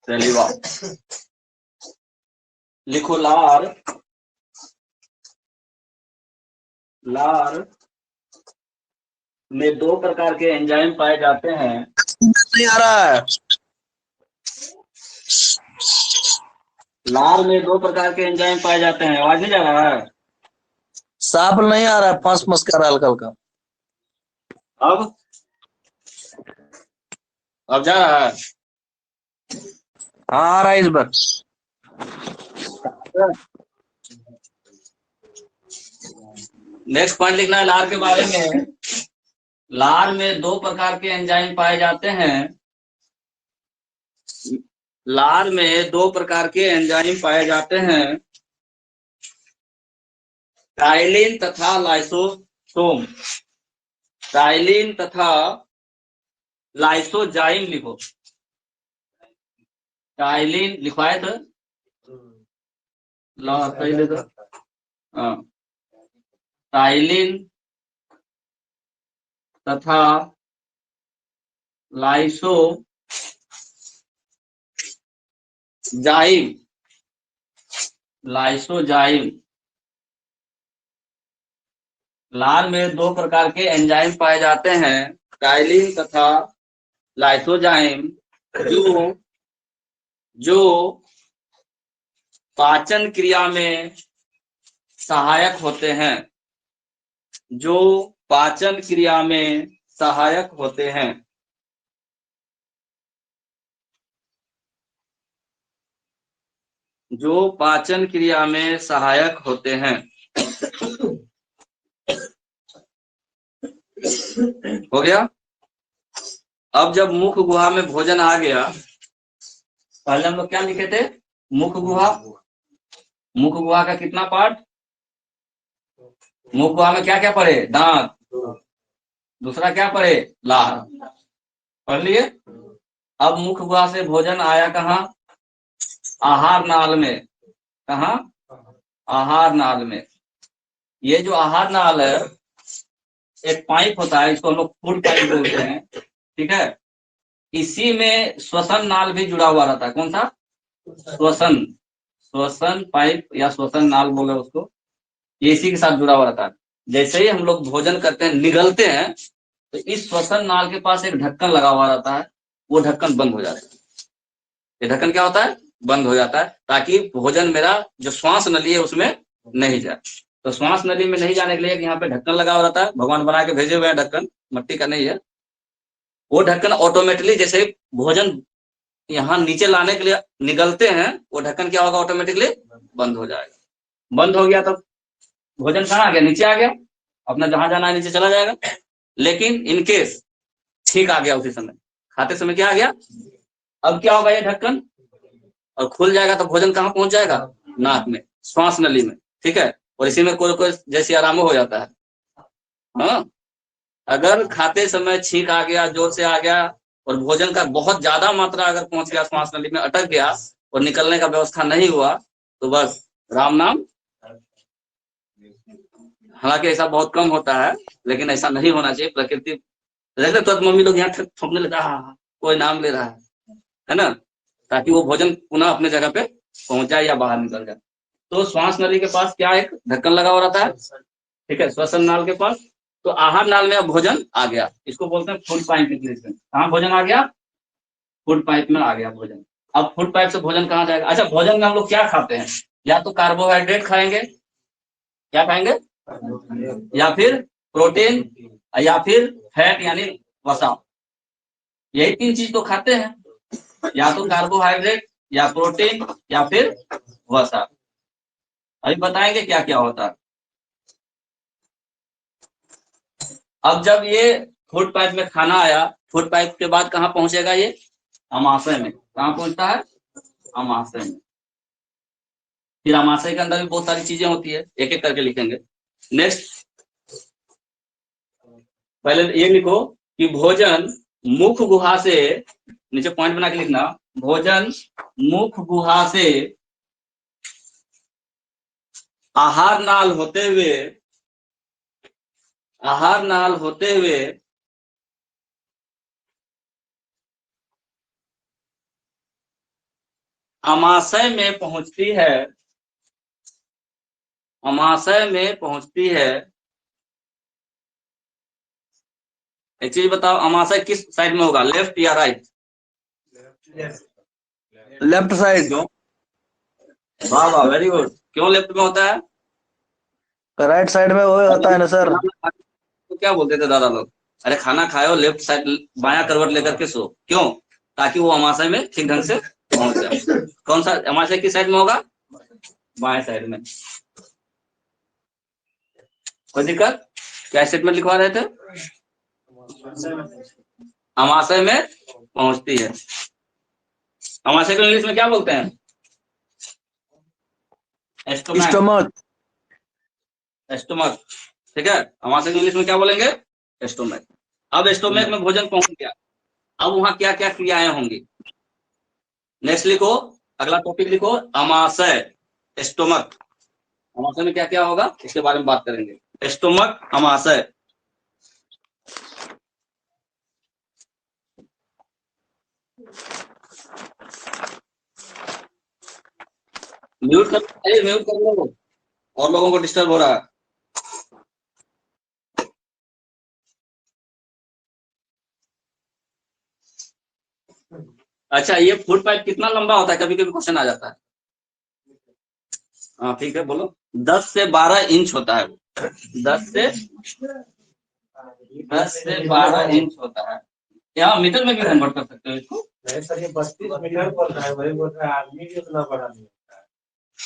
सैलिवा। लिखो लार। लार में दो प्रकार के एंजाइम पाए जाते हैं। नहीं आ रहा है। लार में दो प्रकार के एंजाइम पाए जाते हैं। आवाज नहीं जा रहा है? साफ नहीं आ रहा है, फंस फंस कर रहा है हल्का हल्का। अब जा रहा है? हाँ आ रहा है इस बार। नेक्स्ट पॉइंट लिखना है लार के बारे में। लार में दो प्रकार के एंजाइम पाए जाते हैं। लार में दो प्रकार के एंजाइम पाए जाते हैं, टाइलिन तथा लाइसोसोम। टाइलिन तथा लाइसोजाइम लिखो। टाइलिन लिखवाए तो टाइलिन तथा लाइसोजाइम। लाइसोजाइम। लार में दो प्रकार के एंजाइम पाए जाते हैं, टाइलिन तथा लाइसोजाइम, जो पाचन क्रिया में सहायक होते हैं। जो पाचन क्रिया में सहायक होते हैं। जो पाचन क्रिया में सहायक होते हैं। हो गया। अब जब मुख गुहा में भोजन आ गया, पहले हम लोग क्या लिखे थे? मुख गुहा। मुख गुहा का कितना पार्ट? मुख गुहा में क्या क्या पड़े? दांत। दूसरा क्या पड़े? लार। पढ़ लिए? अब मुख गुहा से भोजन आया कहाँ? आहार नाल में। कहाँ? आहार नाल में। ये जो आहार नाल है, एक पाइप होता है, इसको हम लोग फूड पाइप बोलते हैं, ठीक है। इसी में श्वसन नाल भी जुड़ा हुआ रहता है। कौन सा? श्वसन। श्वसन पाइप या श्वसन नाल बोले उसको, ये इसी के साथ जुड़ा हुआ रहता है। जैसे ही हम लोग भोजन करते हैं, निगलते हैं, तो इस श्वसन नाल के पास एक ढक्कन लगा हुआ रहता है, वो ढक्कन बंद हो जाता है। ये ढक्कन क्या होता है? बंद हो जाता है, ताकि भोजन मेरा जो श्वास नली है उसमें नहीं जाए। तो श्वास नली में नहीं जाने के लिए यहाँ पे ढक्कन लगा हुआ रहता है, भगवान बना के भेजे हुए हैं ढक्कन, मट्टी का नहीं है। वो ढक्कन ऑटोमेटिकली जैसे भोजन यहाँ नीचे लाने के लिए निगलते हैं, वो ढक्कन क्या होगा? ऑटोमेटिकली बंद हो जाएगा। बंद हो गया तो भोजन कहाँ आ गया? नीचे आ गया, अपना जहां जाना है नीचे चला जाएगा। लेकिन इनकेस छींक आ गया उसी समय, खाते समय क्या आ गया? अब क्या होगा? ये ढक्कन और खुल जाएगा, तो भोजन कहाँ पहुंच जाएगा? नाक में, श्वास नली में, ठीक है। और इसी में कोई कोई जैसे आराम हो जाता है। हाँ, अगर खाते समय छींक आ गया, जोर से आ गया, और भोजन का बहुत ज्यादा मात्रा अगर पहुंच गया, श्वास नली में अटक गया और निकलने का व्यवस्था नहीं हुआ, तो बस राम नाम। हालांकि ऐसा बहुत कम होता है, लेकिन ऐसा नहीं होना चाहिए। प्रकृति रहते तो मम्मी लोग यहाँ थोपने लगता है, कोई नाम ले रहा है ना, ताकि वो भोजन पुनः अपने जगह पे पहुंच जाए या बाहर निकल जाए। तो श्वास नली के पास क्या एक ढक्कन लगा हुआ रहता है, ठीक है, श्वसन नाल के पास। तो आहार नाल में अब भोजन आ गया, इसको बोलते हैं फूड पाइप निकलेशन। कहाँ भोजन आ गया? फूड पाइप में आ गया भोजन। अब फूड पाइप से भोजन कहाँ जाएगा? अच्छा, भोजन में हम लोग क्या खाते हैं? या तो कार्बोहाइड्रेट खाएंगे, क्या खाएंगे? या फिर प्रोटीन, या फिर फैट यानी वसा। यही तीन चीज तो खाते हैं, या तो कार्बोहाइड्रेट, या प्रोटीन, या फिर वसा। अभी बताएंगे क्या क्या होता है। अब जब ये फूड पाइप में खाना आया, फूड पाइप के बाद कहाँ पहुंचेगा? ये अमाशय में। कहाँ पहुंचता है? अमाशय में। फिर अमाशय के अंदर भी बहुत सारी चीजें होती है, एक एक करके लिखेंगे। नेक्स्ट, पहले ये लिखो कि भोजन मुख गुहा से, नीचे पॉइंट बना के लिखना, भोजन मुख गुहा से आहार नाल होते हुए, आहार नाल होते हुए अमाशय में पहुंचती है, अमाशय में पहुंचती है। एक चीज बताओ, अमाशय किस साइड में होगा, लेफ्ट या राइट? Left side. क्यों? वाह वाह, वेरी गुड। क्यों लेफ्ट में होता है? राइट साइड में वो होता है ना सर। तो क्या बोलते थे दादा लोग, अरे खाना खाए हो लेफ्ट साइड, बाया करवट लेकर के सो। क्यों? ताकि वो अमाशय में ठीक ढंग से पहुंच जाए। कौन सा अमाशय किस साइड में होगा? बाएं साइड में। कोई दिक्कत? क्या स्टेटमेंट लिखवा रहे थे? अमाशय में पहुंचती है। अमाशय को इंग्लिश में क्या बोलते हैं? एस्टोमैक। स्टमक। एस्टोमक, ठीक है। अमाशय को इंग्लिश में क्या बोलेंगे? एस्टोमैक। अब एस्टोमैक में भोजन पहुंच गया, अब वहां क्या क्या क्रियाएं होंगी? नेक्स्ट लिखो, अगला टॉपिक लिखो, अमाशय, एस्टोमक। अमाशय में क्या क्या होगा इसके बारे में बात करेंगे। एस्टोमक, अमाशय। म्यूट कर, म्यूट कर लो, और लोगों को डिस्टर्ब हो रहा है। अच्छा, ये फूड पाइप कितना लंबा होता है? कभी कभी क्वेश्चन आ जाता है। हाँ ठीक है, बोलो। 10 से 12 इंच होता है वो। 10 से 12 इंच होता है। यहाँ मीटर में भी कन्वर्ट कर सकते हो इसको। नहीं सर, ये 32 मीटर बोल रहा है, वही बोल रहा है आदमी भी उतना बड़ा नहीं होता है।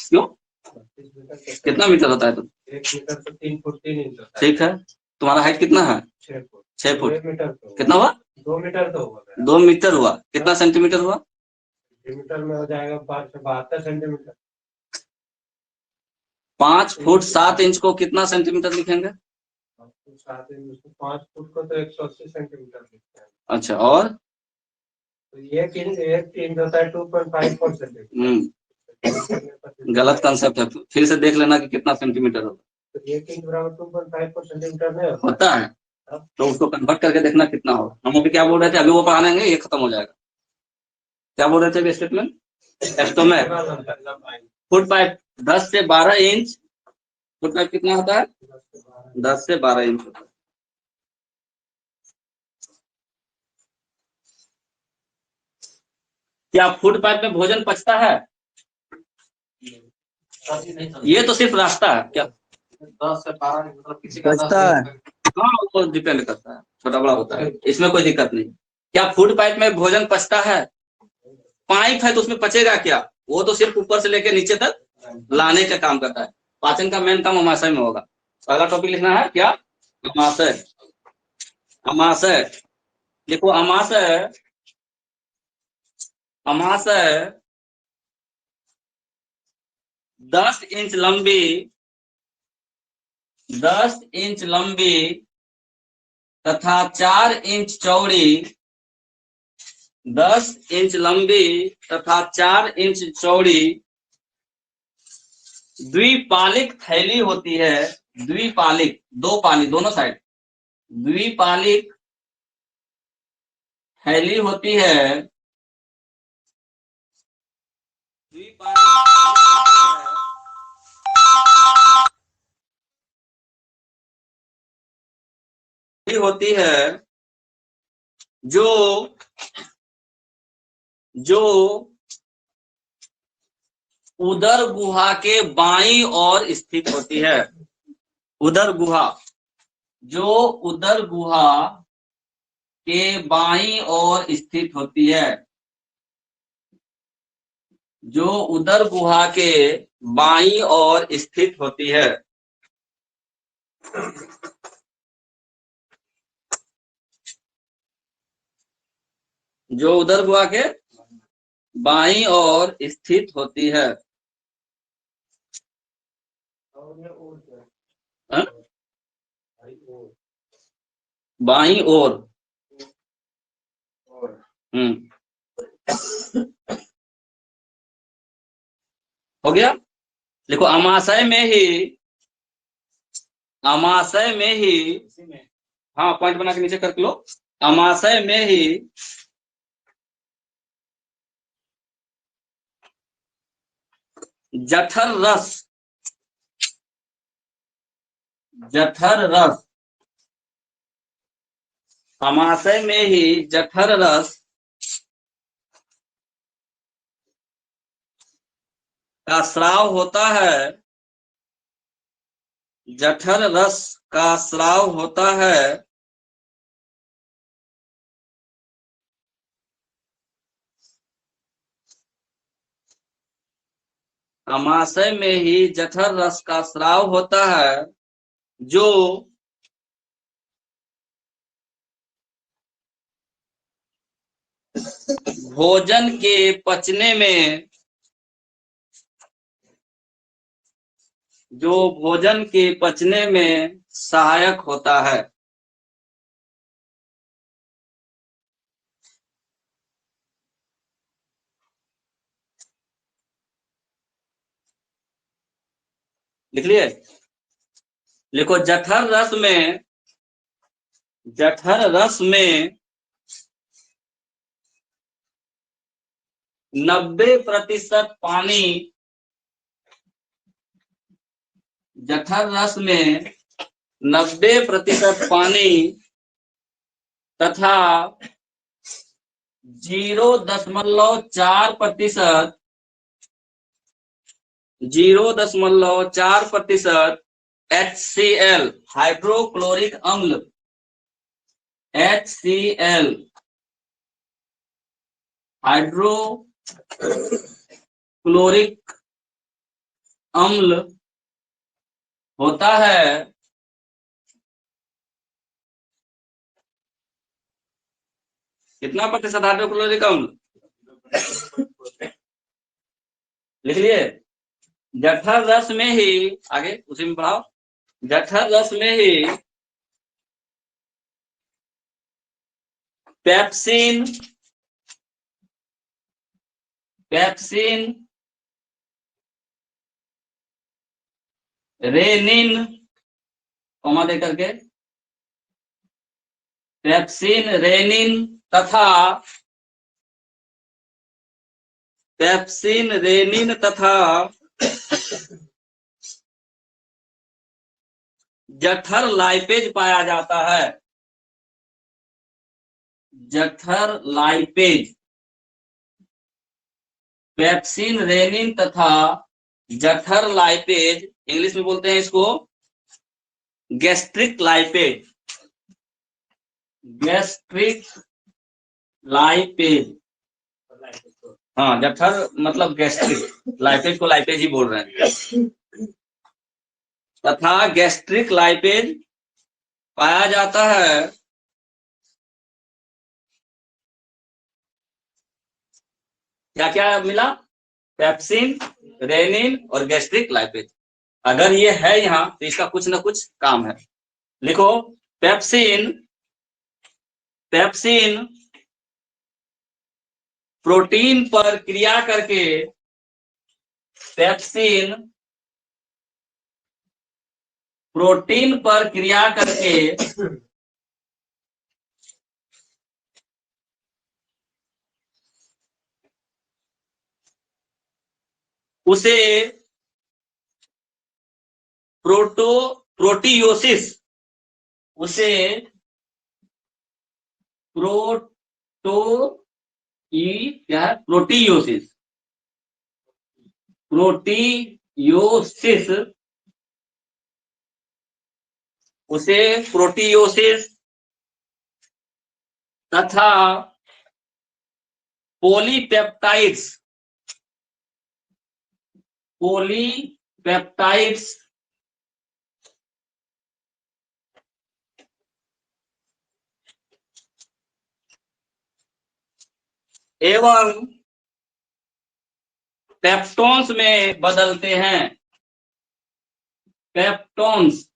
क्यों? 32 मीटर कितना मीटर होता है? तो 1 मीटर तो 3 फुट 3 इंच होता है। ठीक है, तुम्हारा हाइट कितना है? 6 फुट। 6 फुट। 2 मीटर तो कितना हुआ? 2 मीटर तो होगा। 2 मीटर हुआ। कितना सेंटीमीटर हुआ? सेंटीमीटर में हो जाएगा 72 सेंटीमीटर। 5 फुट 7 इंच को कितना सेंटीमीटर लिखेंगे? 5 फुट को तो 180 सेंटीमीटर लिखते हैं। अच्छा, और? तो एक इंच होता है 2.54 सेंटीमीटर। गलत कंसेप्ट है, फिर से देख लेना कि कितना सेंटीमीटर होगा। तो 1 इंच बराबर 2.54 सेंटीमीटर नहीं होता है? तो उसको कन्वर्ट करके देखना कितना होगा। हम अभी क्या बोल रहे थे, अभी वो पढ़ाएंगे, ये खत्म हो जाएगा। क्या बोल रहे थे अभी स्टेटमेंट? एस्टोमैक, फुट पाइप 10 से 12 इंच। फुट पाइप कितना होता है? 10 से 12 इंच होता है। क्या फूड पाइप में भोजन पचता है? ये तो सिर्फ रास्ता है। क्या 10 से 12 मतलब किसी का बचता है। हाँ, वो डिपेंड करता है, छोटा बड़ा होता है, इसमें कोई दिक्कत नहीं। क्या फूड पाइप में भोजन पचता है? पाइप है तो उसमें पचेगा क्या? वो तो सिर्फ ऊपर से लेकर नीचे तक लाने का काम करता है। पाचन का मेन काम अमाशय में होगा। अगला टॉपिक लिखना है क्या? अमाशय। अमाशय देखो, अमाशय, अमाशय 10 इंच लंबी, 10 इंच लंबी तथा 4 इंच चौड़ी, 10 इंच लंबी तथा 4 इंच चौड़ी द्विपालिक थैली होती है। द्विपालिक, दो पाली दोनों साइड, द्विपालिक थैली होती है। द्विपालिक होती है जो उदर गुहा के बाईं ओर स्थित होती है। उदर गुहा, जो उदर गुहा के बाईं ओर स्थित होती है, जो उदर गुहा के बाईं ओर स्थित होती है। जो उदर गुहा के बाईं ओर स्थित होती है। हाँ? बाईं ओर। हो गया। देखो, अमाशय में ही, अमाशय में ही, हाँ पॉइंट बना के नीचे कर लो। अमाशय में ही जठर रस, जठर रस, समाशय में ही जठर रस का स्राव होता है, जठर रस का स्राव होता है समाशय में ही जठर रस का स्राव होता है जो भोजन के पचने में, जो भोजन के पचने में सहायक होता है। लिख लिए? लिखो, जठर रस में, जठर रस में 90% पानी, जठर रस में 90% पानी तथा 0.4%, 0.4% HCl, हाइड्रोक्लोरिक अम्ल, HCl, हाइड्रोक्लोरिक अम्ल होता है। कितना प्रतिशत हाइड्रोक्लोरिक अम्ल? लिख लिए? जठर रस में ही, आगे उसी में पढ़ाओ, जठर रस में ही पेप्सिन, पेप्सिन, रेनिन, कॉमा दे करके, पेप्सिन, रेनिन तथा, पेप्सिन, रेनिन तथा जठर लाइपेज पाया जाता है। जठर लाइपेज, पेप्सिन, रेनिन तथा जठर लाइपेज, इंग्लिश में बोलते हैं इसको गैस्ट्रिक लाइपेज, गैस्ट्रिक लाइपेज। हाँ, जठर मतलब गैस्ट्रिक, लाइपेज को लाइपेज ही बोल रहे हैं, तथा गैस्ट्रिक लाइपेज पाया जाता है। क्या क्या मिला? पेप्सिन, रेनिन और गैस्ट्रिक लाइपेज। अगर ये है यहाँ तो इसका कुछ ना कुछ काम है। लिखो, पेप्सिन, पेप्सिन प्रोटीन पर क्रिया करके, पेप्सिन प्रोटीन पर क्रिया करके उसे प्रोटियोसिस, उसे क्या है? प्रोटियोसिस, प्रोटियोसिस, उसे प्रोटियोसिस तथा पॉलीपेप्टाइड्स, पॉलीपेप्टाइड्स एवं पेप्टोन्स में बदलते हैं। पेप्टोन्स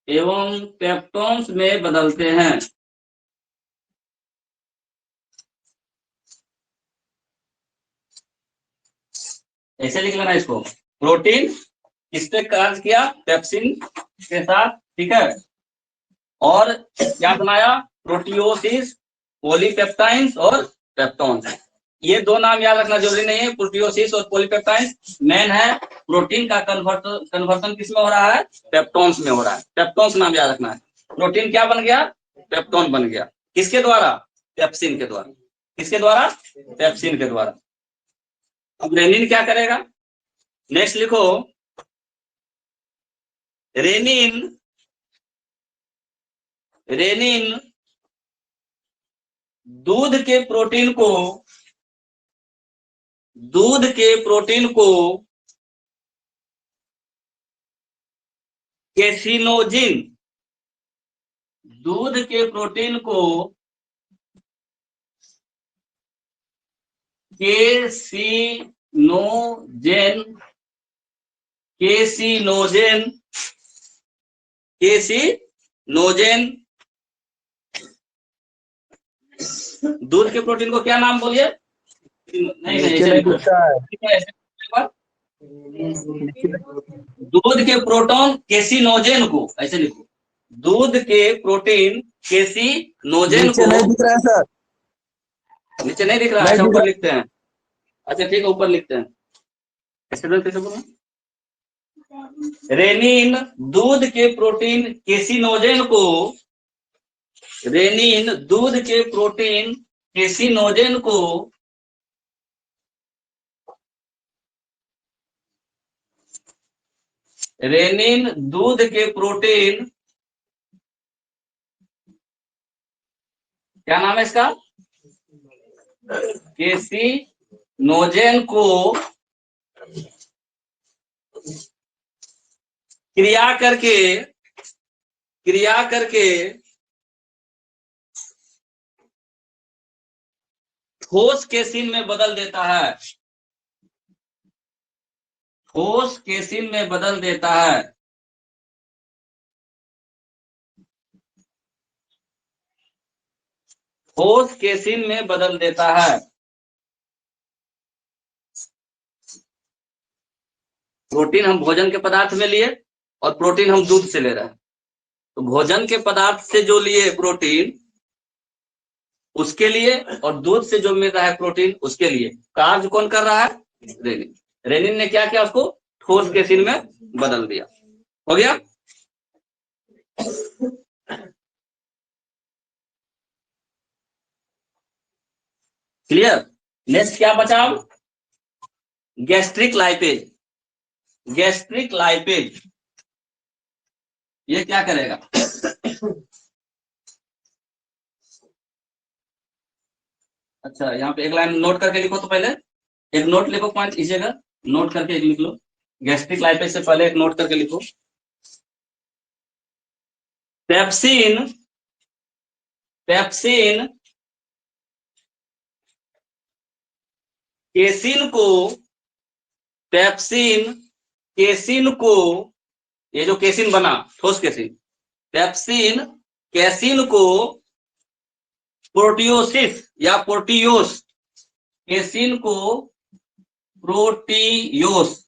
एवं पेप्टोन्स में बदलते हैं। ऐसे लिख लेना इसको, प्रोटीन किस पे कार्य किया? पेप्सिन के साथ, ठीक है। और क्या बनाया? प्रोटियोसिस, पॉलीपेप्टाइड्स और पेप्टोन्स। ये दो नाम याद रखना जरूरी नहीं है, प्रोटियोसिस और पॉलीपेप्टाइड। मेन है प्रोटीन का कन्वर्सन किस में हो रहा है, पेप्टोन्स में हो रहा है। पेप्टोन्स नाम याद रखना है। प्रोटीन क्या बन गया, पेप्टोन बन गया। किसके द्वारा, पेप्सिन के द्वारा। किसके द्वारा, पेप्सिन के द्वारा। अब रेनिन क्या करेगा, नेक्स्ट लिखो, रेनिन रेनिन दूध के प्रोटीन को केसिनोजिन, दूध के प्रोटीन को केसिनोजेन दूध के प्रोटीन को क्या नाम बोलिए, नहीं ऐसे लिखो, दूध के प्रोटॉन केसिनोजेन को, ऐसे लिखो, दूध के प्रोटीन केसिनोजेन को। नहीं दिख रहा है सर, नीचे नहीं दिख रहा है, अच्छा ऊपर लिखते हैं। अच्छा ठीक है, ऊपर लिखते हैं। कैसे बोलूं, रेनिन दूध के प्रोटीन केसिनोजेन को, रेनिन दूध के प्रोटीन केसिनोजेन को रेनिन दूध के प्रोटीन, क्या नाम है इसका, केसिनोजेन को क्रिया करके ठोस केसिन में बदल देता है, ठोस केसिन में बदल देता है। ठोस केसिन में बदल देता है। प्रोटीन हम भोजन के पदार्थ में लिए और प्रोटीन हम दूध से ले रहे हैं। तो भोजन के पदार्थ से जो लिए प्रोटीन उसके लिए, और दूध से जो मिल रहा है प्रोटीन उसके लिए कार्य कौन कर रहा है, रेनिन। रेनिन ने क्या किया, उसको ठोस केसिन में बदल दिया। हो गया, क्लियर। नेक्स्ट क्या बचा, गैस्ट्रिक लाइपेज। गैस्ट्रिक लाइपेज ये क्या करेगा, अच्छा यहाँ पे एक लाइन नोट करके लिखो, तो पहले एक नोट लिखो, पॉइंट इस जगह नोट करके एक लिख लो। गैस्ट्रिक लाइपेज से पहले एक नोट करके लिखो, पेप्सिन केसिन को ये जो केसिन बना ठोस केसिन, पेप्सिन केसिन को प्रोटियोसिस या प्रोटियोस, केसिन को प्रोटियोस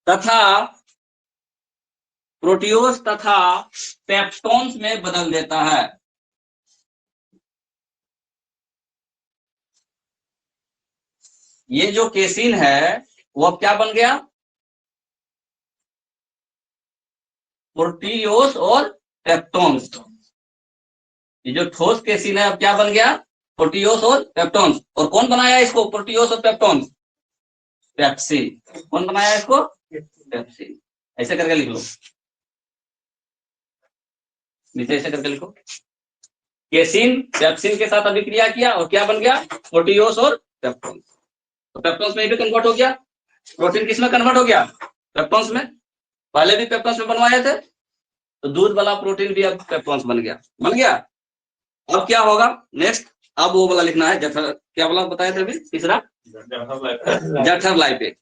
तथा पेप्टोन्स में बदल देता है। ये जो केसिन है वो अब क्या बन गया, प्रोटियोस और पेप्टोन्स। ये जो ठोस केसिन है अब क्या बन गया, प्रोटियोस और पेप्टोन्स। और कौन बनाया इसको, प्रोटियोस और पेप्टोन्स, पेप्सिन। कौन बनाया इसको, पेप्सिन। ऐसे करके लिख लो, नीचे ऐसे करके लिखो, केसिन पेप्सिन के साथ अभिक्रिया किया और क्या बन गया, प्रोटियोस और पेप्टोन्स। तो पेप्टोन्स में भी कन्वर्ट हो गया, प्रोटीन किस में कन्वर्ट हो गया, पेप्टोन्स में। पहले भी पेप्टोन्स में बनवाए थे, तो दूध वाला प्रोटीन भी अब पेप्टोन्स बन गया। अब क्या होगा नेक्स्ट, अब वो वाला लिखना है, जठर, क्या वाला बताया थे अभी, तीसरा जठर लाइपेज।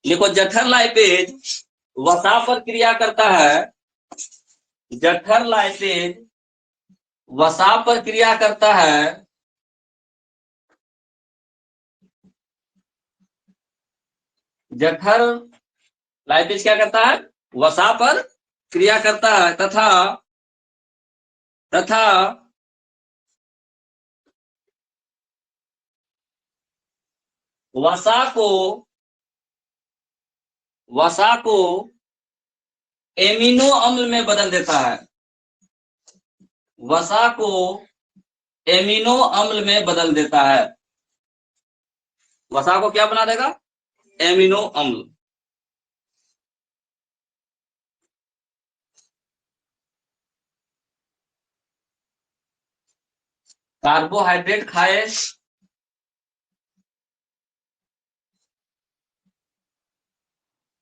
देखो जठर लाइपेज वसा पर क्रिया करता है, जठर लाइपेज वसा पर क्रिया करता है, जठर लाइपेज क्या करता है, वसा पर क्रिया करता है तथा तथा वसा को एमिनो अम्ल में बदल देता है। वसा को एमिनो अम्ल में बदल देता है। वसा को क्या बना देगा? एमिनो अम्ल। कार्बोहाइड्रेट खाए,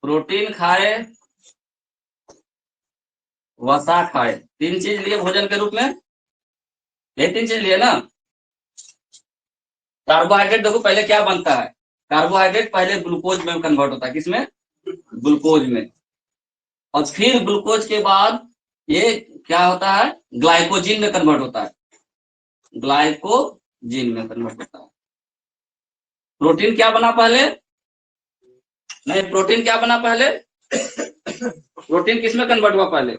प्रोटीन खाए, वसा खाए, तीन चीज लिए भोजन के रूप में। ये तीन चीज लिए ना। कार्बोहाइड्रेट देखो पहले क्या बनता है। कार्बोहाइड्रेट पहले ग्लूकोज में कन्वर्ट होता है। किसमें? ग्लूकोज में। और फिर ग्लूकोज के बाद ये क्या होता है? ग्लाइकोजिन में कन्वर्ट होता है। ग्लाइकोजिन में कन्वर्ट होता है। प्रोटीन क्या बना पहले? नहीं, प्रोटीन क्या बना पहले? प्रोटीन किसमें कन्वर्ट हुआ पहले?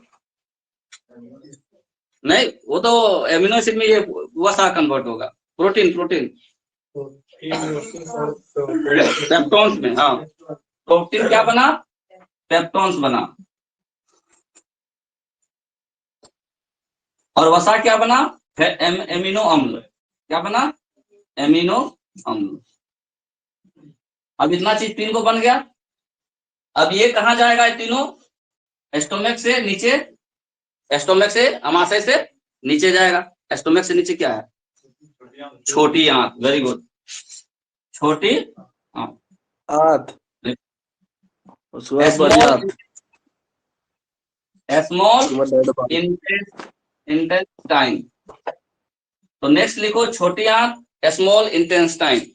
नहीं, वो तो एमिनो एसिड में ये वसा कन्वर्ट होगा। प्रोटीन पेप्टोन्स में। हाँ, प्रोटीन क्या बना? पेप्टोन्स बना। और वसा क्या बना? एमिनो अम्ल। क्या बना? एमिनो अम्ल। अब इतना चीज तीन को बन गया। अब ये कहाँ जाएगा? ये तीनों एस्टोमेक से नीचे, एस्टोमेक से अमाशय से नीचे जाएगा। एस्टोमेक से नीचे क्या है? छोटी आंत। वेरी गुड, छोटी आंत। Small intestine. तो नेक्स्ट लिखो छोटी आंत, स्मॉल इंटेस्टाइन।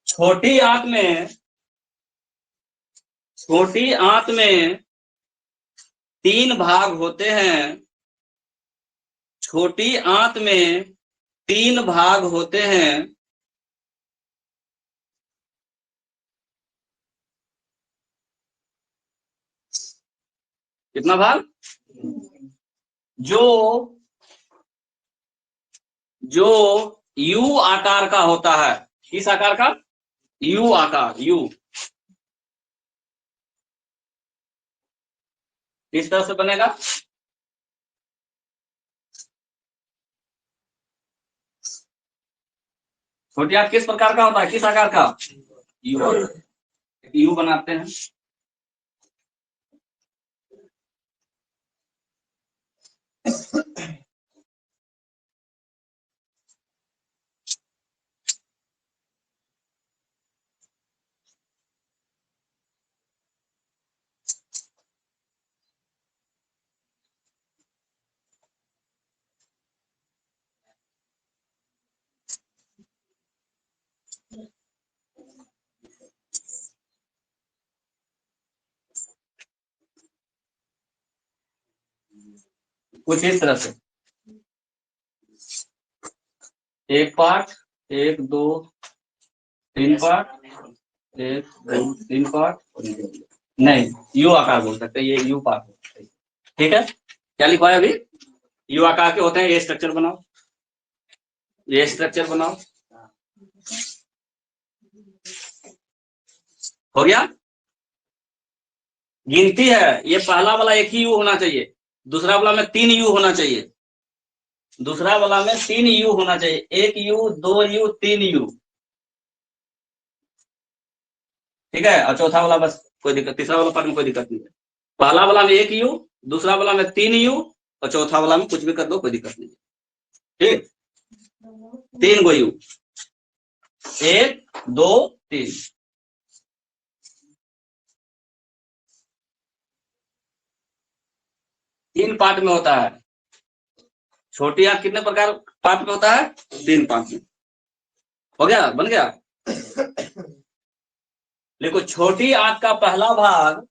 छोटी आंत में तीन भाग होते हैं। छोटी आंत में तीन भाग होते हैं। कितना भाग? जो यू आकार का होता है। किस आकार का? यू आकार। यू किस तरह से बनेगा? छोटी आंत किस प्रकार का होता है? किस आकार का? यू। यू बनाते हैं। कुछ इस तरह से एक पार्ट, एक दो तीन पार्ट, एक दो तीन पार्ट। नहीं, यू आकार बोल सकते हैं। ये यू पार्ट। ठीक है, क्या लिखवाया अभी? यू आकार के होते हैं। ये स्ट्रक्चर बनाओ, ये स्ट्रक्चर बनाओ। हो गया? गिनती है। ये पहला वाला एक ही यू होना चाहिए, दूसरा वाला में तीन यू होना चाहिए, दूसरा वाला में तीन यू होना चाहिए। एक यू, दो यू, तीन यू। ठीक है, और चौथा वाला बस कोई दिक्कत, तीसरा वाला पार्ट में कोई दिक्कत नहीं है। पहला वाला में एक यू, दूसरा वाला में तीन यू, और चौथा वाला में कुछ भी कर दो, कोई दिक्कत नहीं है। ठीक, तीन गो यू, एक दो तीन। तीन पार्ट में होता है। छोटी आंत कितने प्रकार पार्ट में होता है? तीन पार्ट में। हो गया? बन गया? देखो, छोटी आंत का पहला भाग,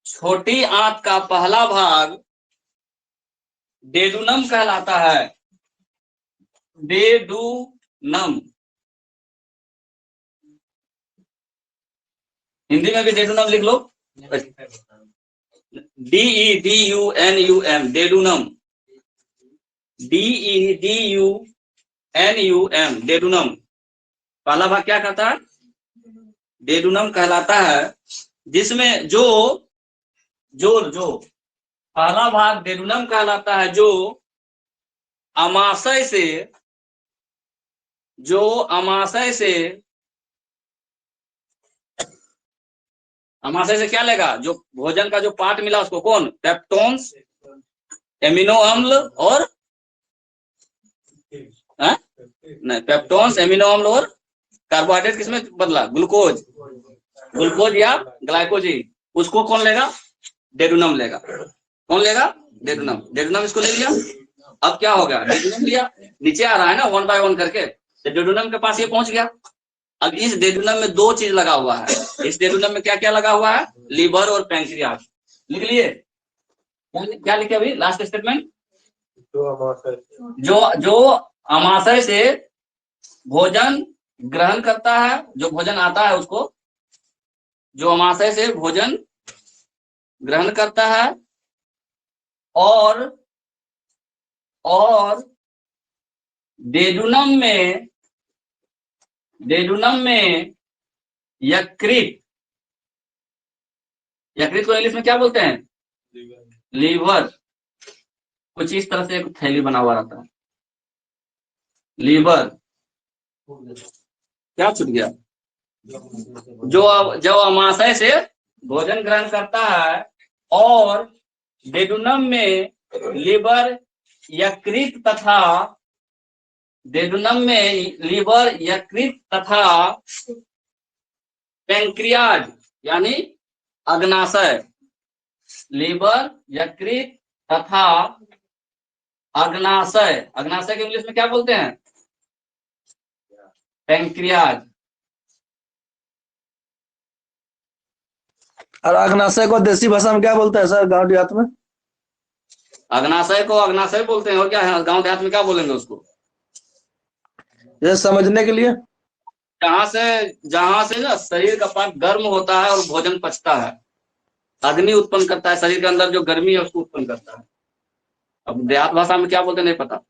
छोटी आंत का पहला भाग डेडुनम कहलाता है। डेडूनम, हिंदी में भी डेडूनम लिख लो, DEDUNUM, डेडूनम, DEDUNUM, डेडूनम। पहला भाग क्या कहता है? डेडूनम कहलाता है, जिसमें जो पहला भाग डेडूनम कहलाता है जो अमाशय से क्या लेगा? जो भोजन का जो पार्ट मिला उसको, कौन? पेप्टोन्स, एमिनो अम्ल और नहीं, पेप्टोन्स, एमिनो अम्ल और कार्बोहाइड्रेट किसमें बदला? ग्लूकोज या ग्लाइकोजिन। उसको कौन लेगा? डेडूनम लेगा। कौन लेगा? डेडूनम इसको ले लिया। अब क्या होगा? डेडूनम लिया, नीचे आ रहा है ना 1 by 1 करके, तो डेडूनम के पास ये पहुंच गया। अब इस डेडूनम में 2 चीज लगा हुआ है। इस डेडूनम में क्या क्या लगा हुआ है? लीवर और पैंक्रियाज। लिख लिए? क्या लिखे अभी लास्ट स्टेटमेंट? जो अमाशय से भोजन ग्रहण करता है, जो भोजन आता है उसको, जो अमाशय से भोजन ग्रहण करता है और डेडूनम में यकृत को इंग्लिश में क्या बोलते हैं? लीवर। कुछ इस तरह से एक थैली बना हुआ रहता है, लीवर। क्या छूट गया? जो अमाशय से भोजन ग्रहण करता है और डेडूनम में लीवर, यकृत तथा पैंक्रियाज यानी अग्नाशय। लीवर, यकृत तथा अग्नाशय के इंग्लिश में क्या बोलते हैं? पैंक्रियाज। और अग्नाशय को देसी भाषा में क्या बोलते हैं सर, गांव देहात में? अग्नाशय को अग्नाशय बोलते हैं, और क्या है गांव देहात में क्या बोलेंगे उसको? ये समझने के लिए, जहां से ना शरीर का पार्ट गर्म होता है और भोजन पचता है, अग्नि उत्पन्न करता है, शरीर के अंदर जो गर्मी है उसको उत्पन्न करता है। अब देहात भाषा में क्या बोलते हैं नहीं पता।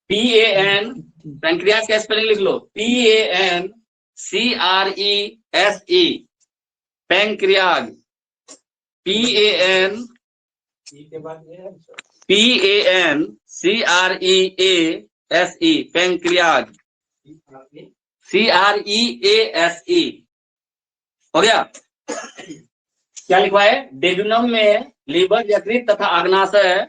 PAN, पैंक्रियाज का स्पेलिंग लिख लो, PANCRESE, pancreas. PANCREASE, pancreas. CREASE हो गया। क्या लिखवा है? डेडूनम में लीवर, यकृत तथा अग्नाशय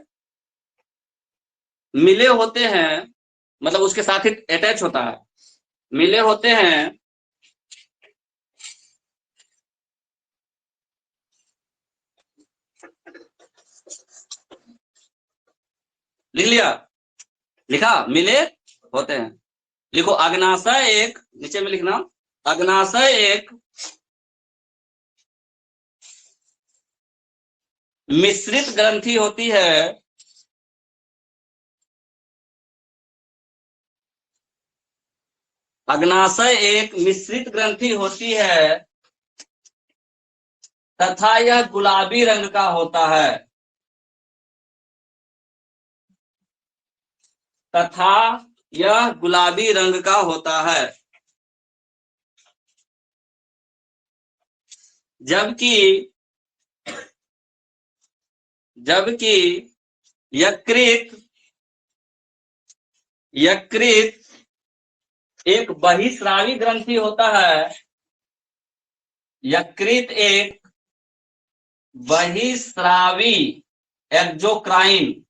मिले होते हैं, मतलब उसके साथ ही अटैच होता है, मिले होते हैं लिख लिया? लिखा? मिले होते हैं। लिखो अग्नाशय एक, नीचे में लिखना, अग्नाशय एक मिश्रित ग्रंथि होती है अग्नाशय एक मिश्रित ग्रंथि होती है तथा यह गुलाबी रंग का होता है। तथा यह गुलाबी रंग का होता है। जबकि यकृत एक बहिस्रावी ग्रंथि होता है। यकृत एक बहिस्रावी एक्जोक्राइन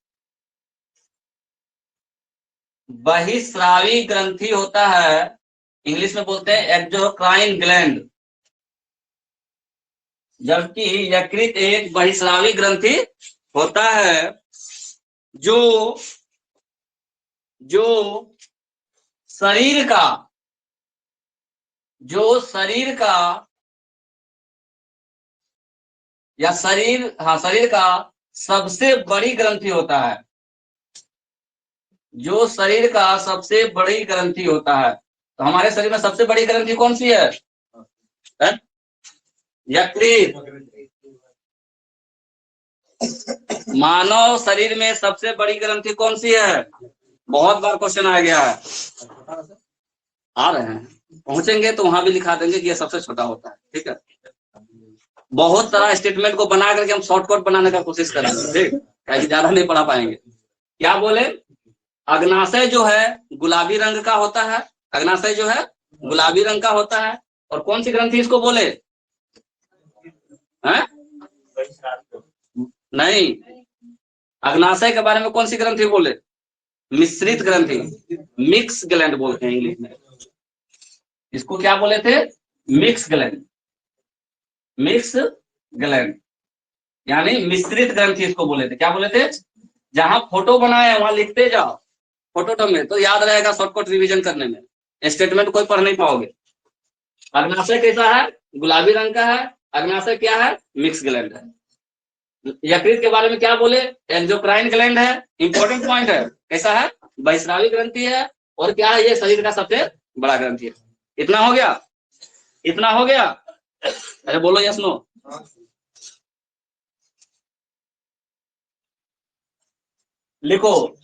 बहिस्रावी ग्रंथि होता है, इंग्लिश में बोलते हैं एक्जोक्राइन ग्लैंड। जबकि यकृत एक बहिस्रावी ग्रंथि होता है जो शरीर का सबसे बड़ी ग्रंथि होता है। जो शरीर का सबसे बड़ी ग्रंथि होता है, तो हमारे शरीर में सबसे बड़ी ग्रंथि कौन सी है? यकृत। मानव शरीर में सबसे बड़ी ग्रंथि कौन सी है? बहुत बार क्वेश्चन आ गया है, आ रहे हैं, पहुंचेंगे तो वहां भी लिखा देंगे कि ये सबसे छोटा होता है। ठीक है, बहुत सारा स्टेटमेंट को बना करके हम शॉर्टकट बनाने का कोशिश करेंगे, ठीक, क्योंकि ज्यादा नहीं पढ़ा पाएंगे। क्या बोले? अग्नाशय जो है गुलाबी रंग का होता है, अग्नाशय जो है गुलाबी रंग का होता है। और कौन सी ग्रंथि इसको बोले हैं? नहीं, अग्नाशय के बारे में कौन सी ग्रंथि बोले? मिश्रित ग्रंथि, मिक्स ग्लैंड बोलते हैं इंग्लिश में। इसको क्या बोले थे? मिक्स ग्लैंड, मिक्स ग्लैंड यानी मिश्रित ग्रंथि इसको बोले थे। क्या बोले थे? जहां फोटो बनाए वहां लिखते जाओ फोटो में, तो याद रहेगा शॉर्टकट रिवीजन करने में, स्टेटमेंट कोई पढ़ नहीं पाओगे। अग्नाशय कैसा है? गुलाबी रंग का है। अग्नाशय क्या है? मिक्स ग्लैंड है। यकृत के बारे में क्या बोले? एंडोक्राइन ग्लैंड है, इंपॉर्टेंट पॉइंट है। कैसा है? बहिस्रावी ग्रंथि है। और क्या है? ये शरीर का सबसे बड़ा ग्रंथि है। इतना हो गया? इतना हो गया? अरे बोलो यस नो। लिखो,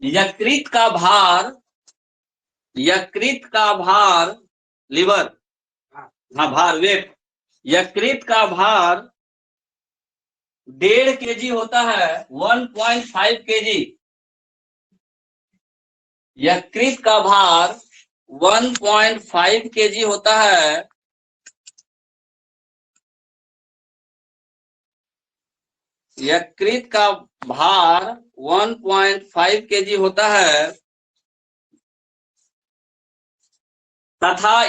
यकृत का भार, यकृत का भार, लीवर, हाँ भार, वेट, यकृत का भार 1.5 kg होता है, 1.5 kg। यकृत का भार 1.5 kg होता है। यकृत का भार 1.5 kg होता है तथा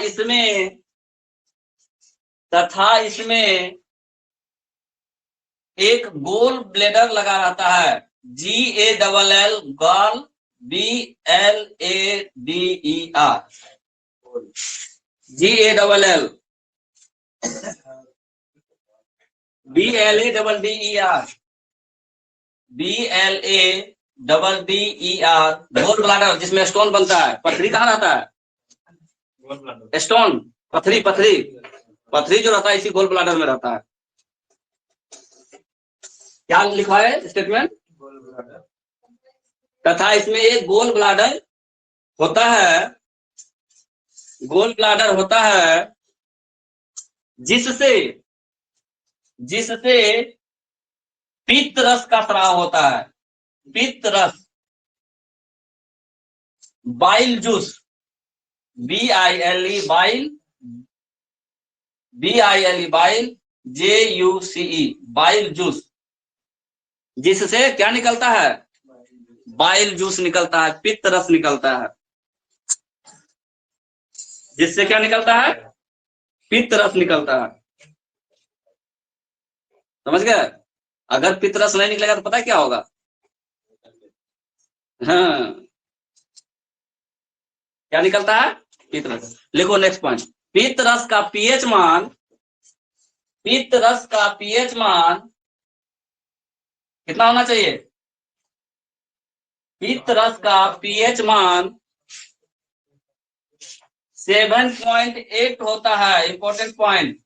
इसमें एक गोल ब्लेडर लगा रहता है, GALL, gall, BLADER, GALL, BLADDER, gall bladder जिसमें स्टोन बनता है। पथरी कहाँ रहता है? स्टोन, पथरी, पथरी, पथरी जो रहता है इसी गोल ब्लाडर में रहता है। क्या लिखा है स्टेटमेंट? तथा इसमें एक गोल ब्लाडर होता है, गोल ब्लाडर होता है जिससे पित्त रस का स्राव होता है। पित्त रस, bile juice, BILE, bile, BILE, bile, JUCE, bile juice, जिससे क्या निकलता है? बाइल जूस निकलता है, पित्त रस निकलता है। जिससे क्या निकलता है? पित्त रस निकलता है। समझ गए? अगर पित्त रस नहीं निकलेगा तो पता है क्या होगा? हाँ, क्या निकलता है? पित्त रस। लिखो नेक्स्ट पॉइंट, पित्त रस का पीएच मान, पित्त रस का पीएच मान कितना होना चाहिए? पित्त रस का पीएच मान 7.8 होता है। इंपॉर्टेंट पॉइंट,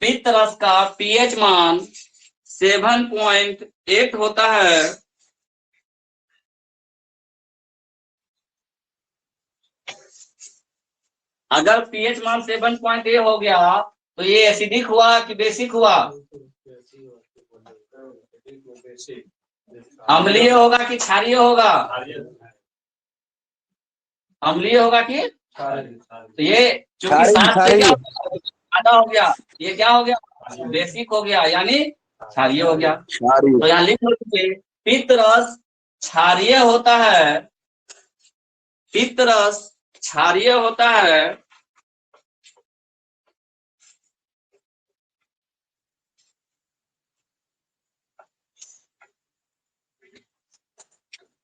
पित्त रस का पीएच मान 7.8 होता है। अगर पीएच मान 7.8 हो गया तो ये एसिडिक हुआ कि बेसिक हुआ? अम्लीय होगा कि क्षारीय होगा? अम्लीय होगा कि? तो ये चूंकि 7 से क्या ज्यादा हो गया, ये क्या हो गया? बेसिक हो गया, यानी क्षारीय हो गया। तो यहाँ लिख लीजिए, पित्त रस क्षारीय होता है, पित्त रस क्षारीय होता है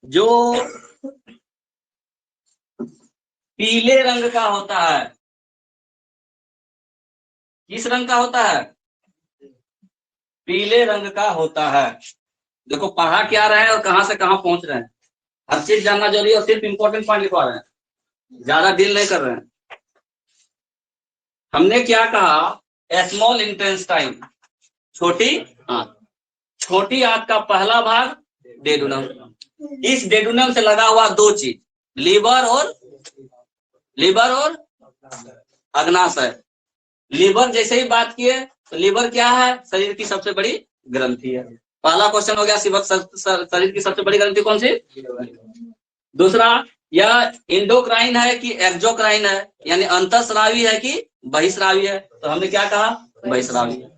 जो पीले रंग का होता है। किस रंग का होता है? पीले रंग का होता है। देखो पढ़ा क्या रहे हैं और कहां से कहां पहुंच रहे हैं, हर चीज जानना जरूरी है और सिर्फ इंपॉर्टेंट पॉइंट लिखवा रहे हैं, ज्यादा डील नहीं कर रहे हैं। हमने क्या कहा, स्मॉल इंटेस्टाइन, छोटी आंत। छोटी आंत का पहला भाग डेडुनम, इस डेडुनम से लगा हुआ दो चीज, लीवर और अग्नाशय। लीवर जैसे ही बात किए तो लीवर क्या है, शरीर की सबसे बड़ी ग्रंथि है। पहला क्वेश्चन हो गया, शरीर की सबसे बड़ी ग्रंथि कौन सी। दूसरा, यह इंडोक्राइन है कि एक्जोक्राइन है, यानी अंतःस्रावी है कि बहिस्रावी है, तो हमने क्या कहा, बहिस्रावी है।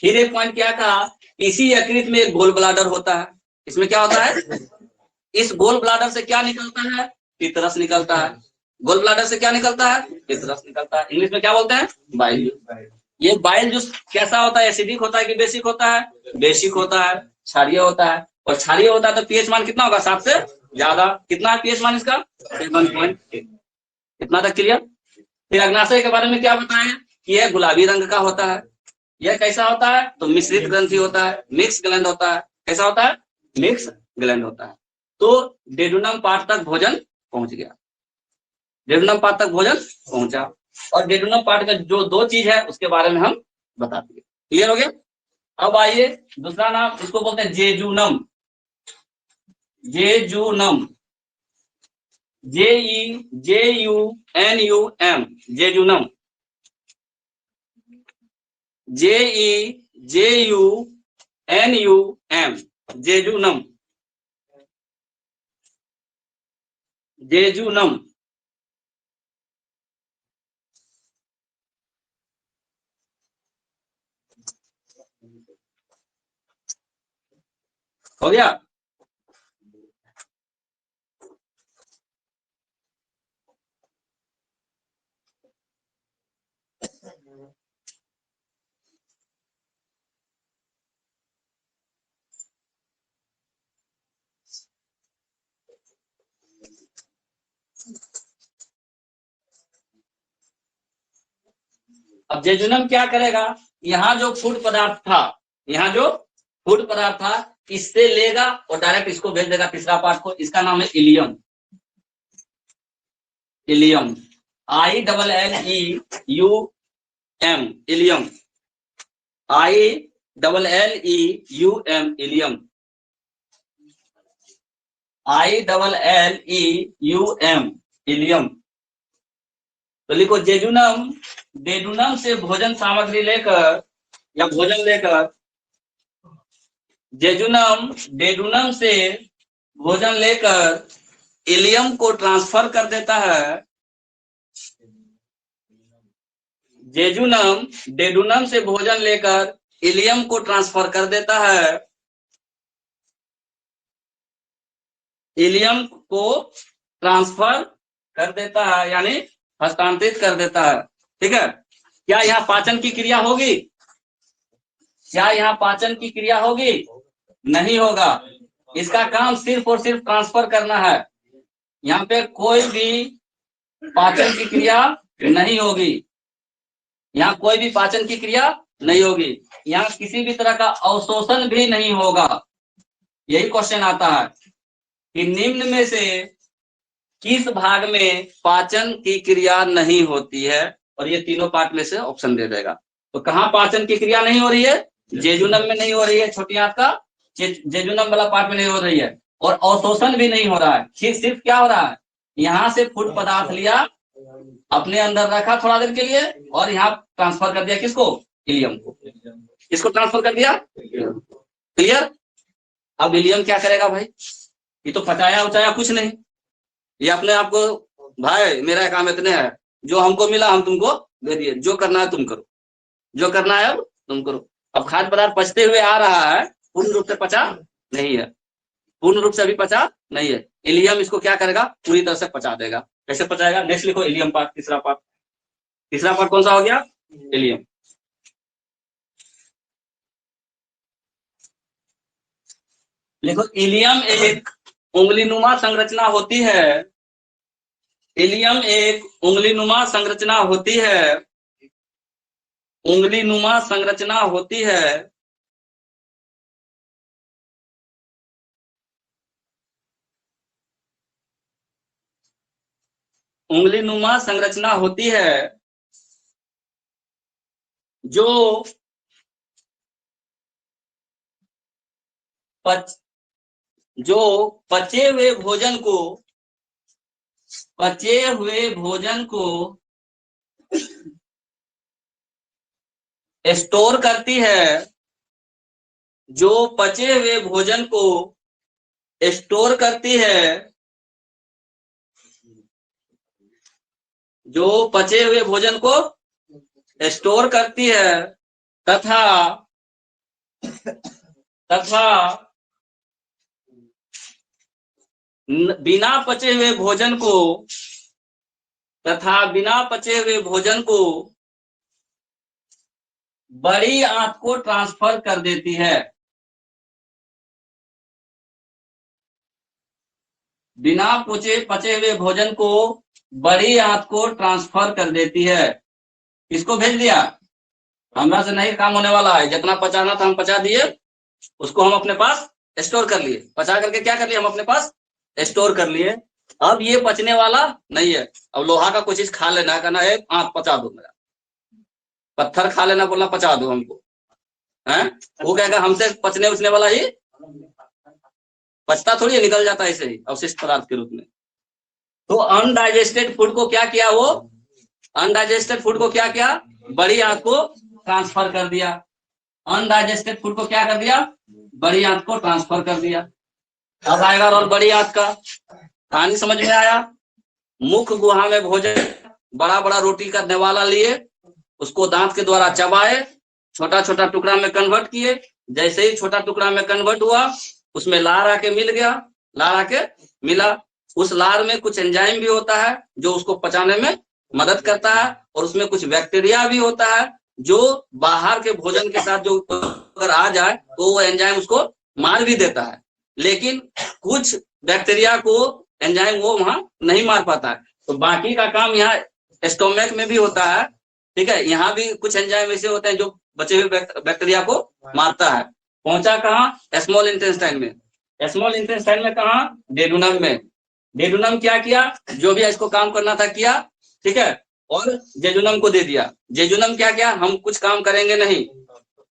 फिर एक पॉइंट क्या कहा, इसी यकृत में एक गोल ब्लाडर होता है, इसमें क्या होता है, इस गोल ब्लाडर से क्या निकलता है, पितरस निकलता है। गोल ब्लाडर से क्या निकलता है, पितरस निकलता है। इंग्लिश में क्या बोलते हैं, बाइल। ये बाइल जूस कैसा होता है, एसिडिक होता है कि बेसिक होता है, बेसिक होता है, क्षारीय होता है। और क्षारीय होता है तो पीएच मान कितना होगा, 7 से ज्यादा। कितना है पीएच मान इसका, 7.8। इतना तक क्लियर। फिर अग्नाशय के बारे में क्या बताएं कि यह गुलाबी रंग का होता है। यह कैसा होता है, तो मिश्रित ग्रंथि होता है, मिक्स ग्लैंड होता है। कैसा होता है, मिक्स ग्लैंड होता है। तो डेडुनम पार्ट तक भोजन पहुंच गया, डेडुनम पार्ट तक भोजन पहुंचा, और डेडुनम पार्ट का जो दो चीज है उसके बारे में हम बता दिए। क्लियर हो गया। अब आइए दूसरा नाम, इसको बोलते हैं jejunum. Jejunum, JEJUNUM, jejunum, JEJUNUM, jejunum, jejunum. हो गया। अब जेजुनम क्या करेगा, यहाँ जो फूड पदार्थ था, यहाँ जो फूड पदार्थ था इससे लेगा और डायरेक्ट इसको भेज देगा तीसरा पार्ट को। इसका नाम है ileum. Ileum, ILLEUM, ileum, ILLEUM, ileum, ILLEUM, ileum. तो लिखो जेजुनम, डेडुनम से भोजन सामग्री लेकर या भोजन लेकर, जेजुनम डेडुनम से भोजन लेकर इलियम को ट्रांसफर कर देता है। जेजुनम डेडुनम से भोजन लेकर इलियम को ट्रांसफर कर देता है, इलियम को ट्रांसफर कर देता है यानी हस्तांतरित कर देता है। ठीक है। क्या यहाँ पाचन की क्रिया होगी, क्या यहाँ पाचन की क्रिया होगी, नहीं होगा। इसका काम सिर्फ और सिर्फ ट्रांसफर करना है। यहाँ पे कोई भी पाचन की क्रिया नहीं होगी, यहाँ कोई भी पाचन की क्रिया नहीं होगी, यहाँ किसी भी तरह का अवशोषण भी नहीं होगा। यही क्वेश्चन आता है कि निम्न में से किस भाग में पाचन की क्रिया नहीं होती है, और ये तीनों पार्ट में से ऑप्शन दे देगा। तो कहाँ पाचन की क्रिया नहीं हो रही है, जेजुनम में नहीं हो रही है, छोटी आंत का जेजुनम वाला पार्ट में नहीं हो रही है, और अवशोषण भी नहीं हो रहा है। सिर्फ क्या हो रहा है, यहाँ से फूड पदार्थ लिया, अपने अंदर रखा थोड़ा देर के लिए, और यहाँ ट्रांसफर कर दिया किसको, इलियम को। इसको ट्रांसफर कर दिया। क्लियर। अब इलियम क्या करेगा भाई, ये तो पचाया उचाया कुछ नहीं, ये अपने आप को, भाई मेरा काम इतने है, जो हमको मिला हम तुमको दे दिए, जो करना है तुम करो, जो करना है अब तुम करो। अब खाद्य पदार्थ पचते हुए आ रहा है, पूर्ण रूप से पचा नहीं है, पूर्ण रूप से अभी पचा नहीं है। इलियम इसको क्या करेगा, पूरी तरह से पचा देगा। कैसे पचाएगा, नेक्स्ट लिखो इलियम पार्ट, तीसरा पार्ट। तीसरा पार्ट कौन सा हो गया, इलियम। लिखो इलियम एक उंगलीनुमा संरचना होती है, इलियम एक उंगलीनुमा संरचना होती है, उंगलीनुमा संरचना होती है, उंगली नुमा संरचना होती है जो जो पचे हुए भोजन को स्टोर करती है, जो पचे हुए भोजन को स्टोर करती है, जो पचे हुए भोजन को स्टोर करती है तथा बिना पचे हुए भोजन को बड़ी आंत को ट्रांसफर कर देती है। बिना पचे हुए भोजन को बड़ी आंत को ट्रांसफर कर देती है। किसको भेज दिया? हमरा से नहीं काम होने वाला है। जितना पचाना था हम पचा दिए, उसको हम अपने पास स्टोर कर लिए। पचा करके क्या कर लिए? हम अपने पास स्टोर कर लिए। अब ये पचने वाला नहीं है। अब लोहा का कोई चीज खा लेना, कहना है आंत पचा दो मेरा, पत्थर खा लेना, बोलना पचा दो हमको, है वो कहेगा हमसे पचने उचने वाला ही पचता थोड़ी, निकल जाता है ऐसे ही अवशिष्ट पदार्थ के रूप में। तो अनडाइजेस्टेड फूड को क्या किया? वो अनडाइजेस्टेड फूड को क्या किया? बड़ी आंत को ट्रांसफर कर दिया। अनडाइजेस्टेड फूड को क्या कर दिया? बड़ी आंत को ट्रांसफर कर दिया। अब आएगा रोल बड़ी आंत का। कहानी समझ में आया? मुख गुहा में भोजन बड़ा बड़ा रोटी का नेवाला लिए, उसको दांत के द्वारा चबाए, छोटा छोटा टुकड़ा में कन्वर्ट किए। जैसे ही छोटा टुकड़ा में कन्वर्ट हुआ, उसमें लार आके मिल गया, लार आके मिला। उस लार में कुछ एंजाइम भी होता है जो उसको पचाने में मदद करता है, और उसमें कुछ बैक्टीरिया भी होता है जो बाहर के भोजन के साथ जो अगर आ जाए तो वो एंजाइम उसको मार भी देता है। लेकिन कुछ बैक्टीरिया को एंजाइम वो वहां नहीं मार पाता है। तो बाकी का काम यहाँ स्टोमक में भी होता है, ठीक है। यहाँ भी कुछ एंजाइम ऐसे होते हैं जो बचे हुए बैक्टीरिया को मारता है। पहुंचा कहाँ? स्मॉल इंटेस्टाइन में। स्मॉल इंटेस्टाइन में कहाँ? डेडुनम में। डेडुनम क्या किया? जो भी इसको काम करना था किया, ठीक है, और जेजुनम को दे दिया। जेजुनम क्या किया? हम कुछ काम करेंगे नहीं,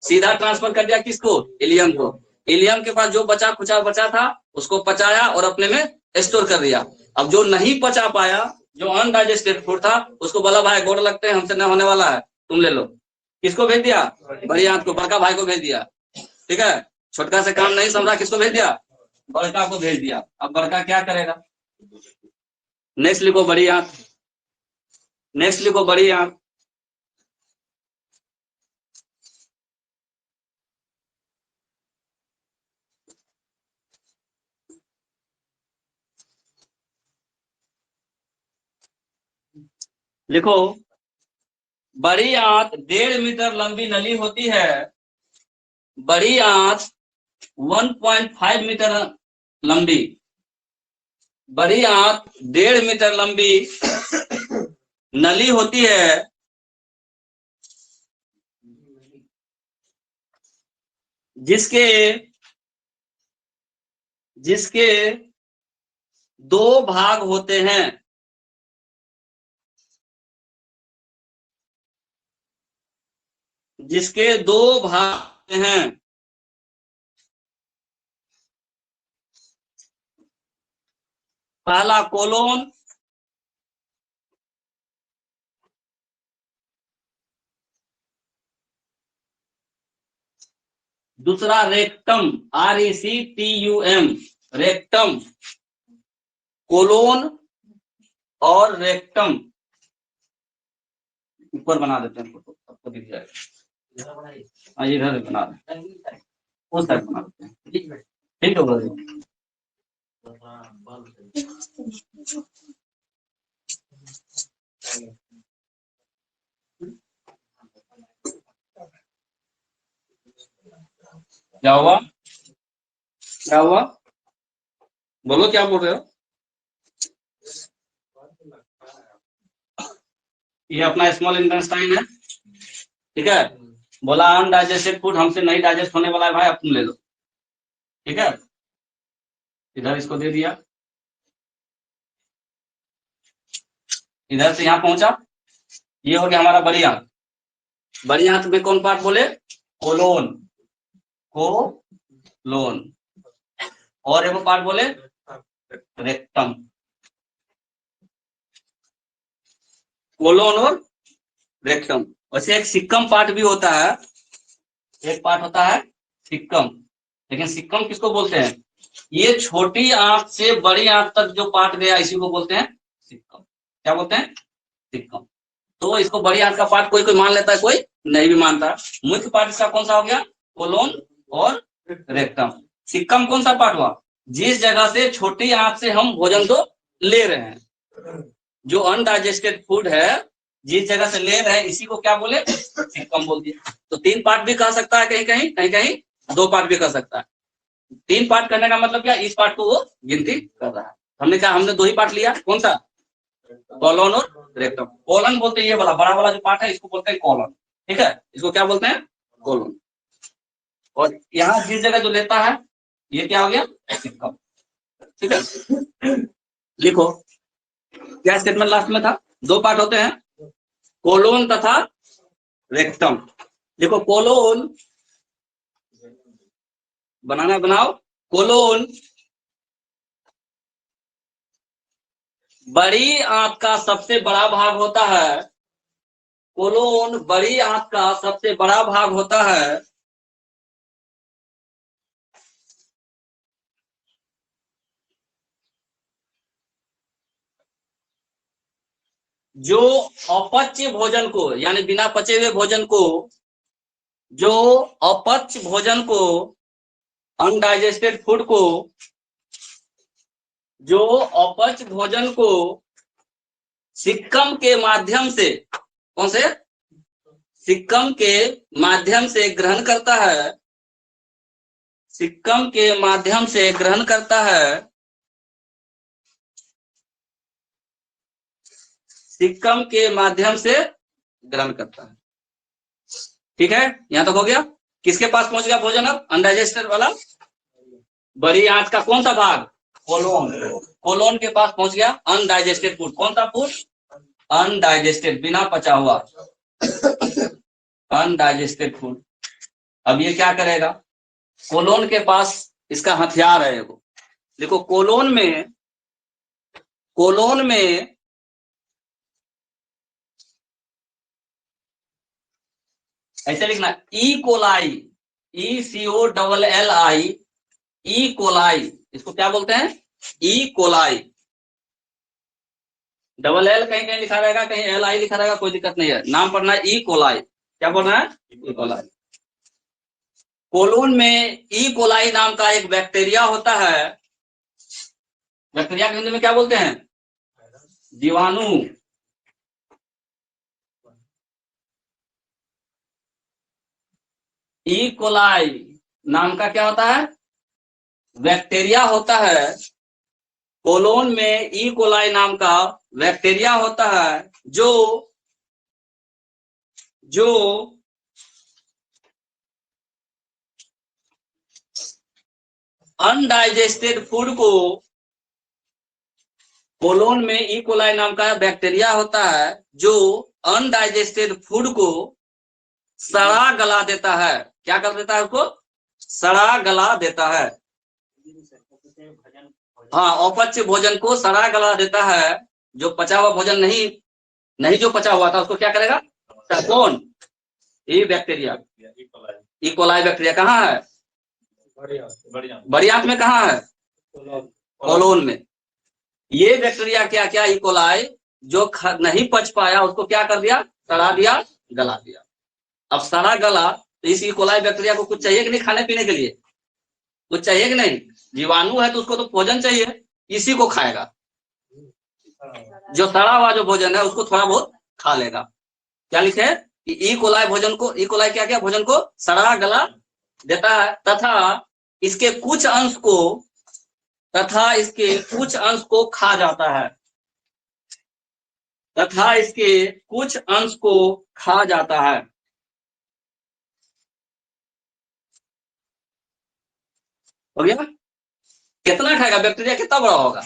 सीधा ट्रांसफर कर दिया। किसको? इलियम को। इलियम के पास जो बचा था उसको पचाया और अपने में स्टोर कर दिया। अब जो नहीं पचा पाया, जो अनडाइजेस्टेड फूड था, उसको बोला भाई गोड़ लगते हैं, हमसे न होने वाला है, तुम ले लो। किसको भेज दिया? बड़ी आंत को, बड़का भाई को भेज दिया, ठीक है। छोटका से काम नहीं समझा, किसको भेज दिया? बड़का को भेज दिया। अब बड़का क्या करेगा? नेक्स्ट लिखो बड़ी आंत, नेक्स्ट लिखो बड़ी आंत। लिखो बड़ी आंत 1.5 मीटर लंबी नली होती है। बड़ी आंत 1.5 मीटर लंबी, बड़ी आंत 1.5 मीटर लंबी नली होती है, जिसके 2 भाग होते हैं। जिसके 2 भाग हैं। पहला कोलोन, दूसरा रेक्टम, RECTUM, रेक्टम। कोलोन और रेक्टम ऊपर बना देते हैं, फोटो आपको दिख जाएगा। इधर बना देते हैं, उस साइड बना देते हैं, ठीक है ब्रदर। क्या हुआ? क्या हुआ? बोलो क्या बोल रहे हो? ये अपना स्मॉल इंटेस्टाइन है, ठीक है। बोला अनडाइजेस्टेड फूड हमसे नहीं डाइजेस्ट होने वाला है भाई, अब तुम ले लो, ठीक है। इधर इसको दे दिया। इधर से यहाँ पहुंचा, ये हो गया हमारा बड़ी आंत। बड़ी आंत में कौन पार्ट बोले? Colon, colon. और एक पार्ट बोले रेक्टम। कोलोन और रेक्टम। वैसे एक सिक्कम पार्ट भी होता है, एक पार्ट होता है सिक्कम। लेकिन सिक्कम किसको बोलते हैं? ये छोटी आंत से बड़ी आंत तक जो पार्ट गया इसी को बोलते हैं सिक्कम। क्या बोलते हैं? सिक्कम। तो इसको बड़ी आंत का पार्ट कोई कोई मान लेता है, कोई नहीं भी मानता। मुख्य पार्ट इसका कौन सा हो गया? कोलोन और रेक्टम। सिक्कम कौन सा पार्ट हुआ? जिस जगह से छोटी आंत से हम भोजन तो ले रहे हैं, जो अनडाइजेस्टेड फूड है जिस जगह से ले रहे हैं इसी को क्या बोले? सिक्कम बोल दिया। तो 3 पार्ट भी कह सकता है, कहीं कहीं कहीं कहीं 2 पार्ट भी कह सकता है। 3 पार्ट करने का मतलब क्या? इस पार्ट को वो गिनती कर रहा है। हमने कहा हमने 2 ही पार्ट लिया, कौन सा? कोलोन और रेक्टम। कोलन बोलते हैं ये वाला बड़ा वाला जो पार्ट है इसको बोलते हैं कोलन। ठीक है, इसको क्या बोलते हैं? कोलन। और यहाँ जिस जगह जो लेता है ये क्या हो गया? सिक्कम। ठीक है, लिखो क्या स्टेटमेंट लास्ट में था? 2 पार्ट होते हैं, कोलोन तथा रेक्टम। देखो कोलोन बनाना बनाओ। कोलोन बड़ी आंत का सबसे बड़ा भाग होता है। कोलोन बड़ी आंत का सबसे बड़ा भाग होता है। जो अपच्य भोजन को, यानी बिना पचे हुए भोजन को, जो अपच्य भोजन को, अनडाइजेस्टेड फूड को, जो अपच्य भोजन को सिक्कम के माध्यम से, कौन से? सिक्कम के माध्यम से ग्रहण करता है। सिक्कम के माध्यम से ग्रहण करता है। सिक्कम के माध्यम से ग्रहण करता है। ठीक है, यहां तक हो गया। किसके पास पहुंच गया भोजन अब? अनडाइजेस्टेड वाला बड़ी आंत का कौन सा भाग? कोलोन। कोलोन के पास पहुंच गया अनडाइजेस्टेड फूड। कौन सा फूड? अनडाइजेस्टेड, बिना पचा हुआ अनडाइजेस्टेड फूड। अब ये क्या करेगा? कोलोन के पास इसका हथियार है वो। देखो कोलोन में ऐसे लिखना, E coli, ECOLLI, E coli. इसको क्या बोलते हैं? E coli. डबल एल कहीं कहीं लिखा रहेगा, कहीं LI लिखा रहेगा, कोई दिक्कत नहीं है, नाम पढ़ना है ई कोलाई। क्या बोलना है? E coli. कोलोन में ई कोलाई नाम का एक बैक्टीरिया होता है। बैक्टीरिया के हिंदी में क्या बोलते हैं? जीवाणु। ई कोलाई नाम का क्या होता है? बैक्टीरिया होता है। कोलोन में ई कोलाई नाम का बैक्टीरिया होता है जो अनडाइजेस्टेड फूड को, कोलोन में ई कोलाई नाम का बैक्टीरिया होता है जो अनडाइजेस्टेड फूड को सड़ा गला देता है। क्या कर देता है? उसको सड़ा गला देता है। हाँ, अपच्य भोजन को सड़ा गला देता है। जो पचा हुआ भोजन नहीं जो पचा हुआ था उसको क्या करेगा? कौन? ये बैक्टीरिया, ई कोलाई बैक्टीरिया कहाँ है? बड़ी आंत में। कहाँ है? कोलोन में। ये बैक्टीरिया क्या क्या? ई कोलाई जो नहीं पच पाया उसको क्या कर दिया? सड़ा दिया, गला दिया। अब सड़ा गला तो इस ई कोलाई बैक्टीरिया को कुछ चाहिए कि नहीं खाने पीने के लिए? कुछ चाहिए कि नहीं? जीवाणु है तो उसको तो भोजन चाहिए, इसी को खाएगा। जो सड़ा हुआ जो भोजन है उसको थोड़ा बहुत खा लेगा। क्या लिखे? ई कोलाई भोजन को, ई कोलाई क्या क्या? भोजन को सड़ा गला देता है तथा इसके कुछ अंश को खा जाता है। तथा इसके कुछ अंश को खा जाता है। हो गया? कितना खाएगा बैक्टीरिया? कितना बड़ा होगा?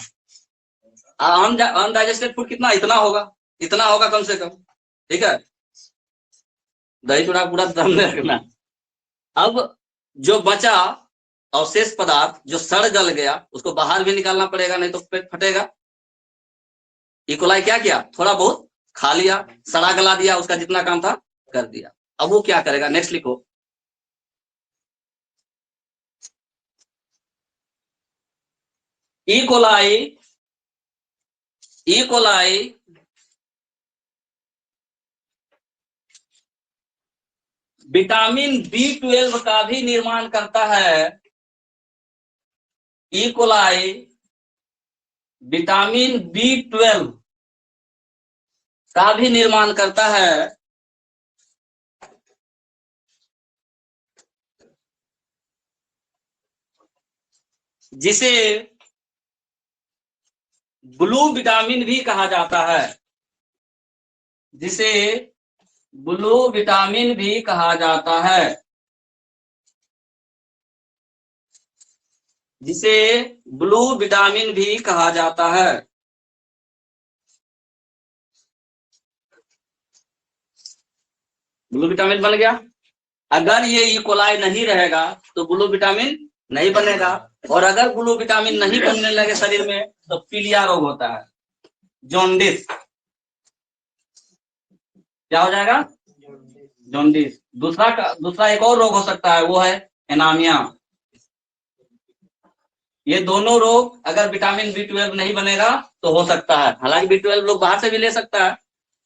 अनडाइजेस्टेड फूड कितना? इतना होगा। इतना होगा कम से कम, ठीक है। दही चूड़ा पूरा दम में रखना। अब जो बचा अवशेष पदार्थ जो सड़ गल गया उसको बाहर भी निकालना पड़ेगा, नहीं तो पेट फटेगा। इकोलाई क्या किया, थोड़ा बहुत खा लिया, सड़ा गला दिया, उसका जितना काम था कर दिया। अब वो क्या करेगा, नेक्स्ट लिखो। इकोलाई विटामिन B12 का भी निर्माण करता है। इकोलाई विटामिन B12 का भी निर्माण करता है, जिसे ब्लू विटामिन भी कहा जाता है, जिसे ब्लू विटामिन भी कहा जाता है, जिसे ब्लू विटामिन भी कहा जाता है। ब्लू विटामिन बन गया। अगर ये इकोलाई नहीं रहेगा तो ब्लू विटामिन नहीं बनेगा, और अगर ब्लू विटामिन नहीं बनने लगे शरीर में तो पीलिया रोग होता है, जॉन्डिस। क्या हो जाएगा, जॉन्डिस। दूसरा एक और रोग हो सकता है, वो है एनामिया। ये दोनों रोग अगर विटामिन B12 नहीं बनेगा तो हो सकता है। हालांकि B12 लोग बाहर से भी ले सकता है,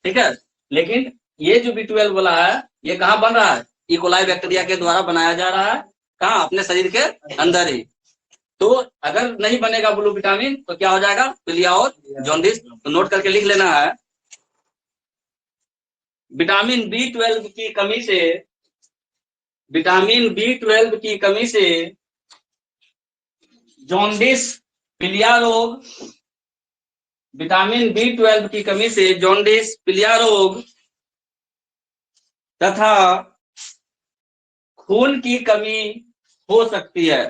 ठीक है, लेकिन ये जो B12 वाला है ये कहाँ बन रहा है, इकोलाई बैक्टीरिया के द्वारा बनाया जा रहा है। कहाँ, अपने शरीर के अंदर ही। तो अगर नहीं बनेगा ब्लू विटामिन तो क्या हो जाएगा, पीलिया और जॉन्डिस। तो नोट करके लिख लेना है, विटामिन B12 की कमी से, विटामिन B12 की कमी से जॉन्डिस, पीलिया रोग। विटामिन B12 की कमी से जॉन्डिस, पीलिया रोग तथा खून की कमी हो सकती है,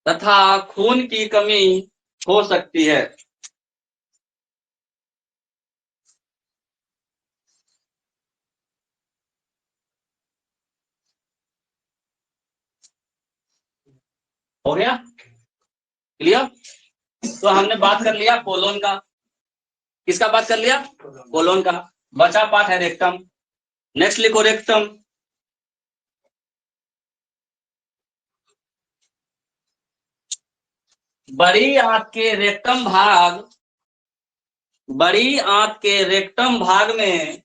तथा खून की कमी हो सकती है। हो गया क्लियर। तो हमने बात कर लिया कोलोन का, किसका बात कर लिया, कोलोन का। बचा पार्ट है रेक्टम। नेक्स्ट लिखो रेक्टम। बड़ी आंत के रेक्टम भाग, बड़ी आंत के रेक्टम भाग में,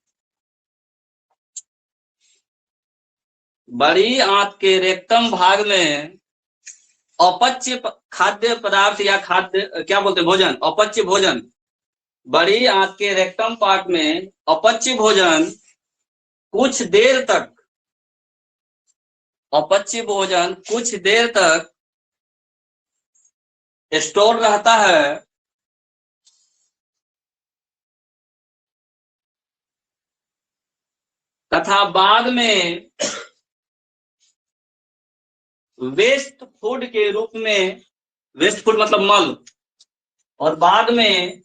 बड़ी आंत के रेक्टम भाग में अपच्य खाद्य पदार्थ या खाद्य क्या बोलते हैं, भोजन, अपच्य भोजन। बड़ी आंत के रेक्टम पार्ट में अपच्य भोजन कुछ देर तक, अपच्य भोजन कुछ देर तक स्टोर रहता है, तथा बाद में वेस्ट फूड के रूप में, वेस्ट फूड मतलब मल, और बाद में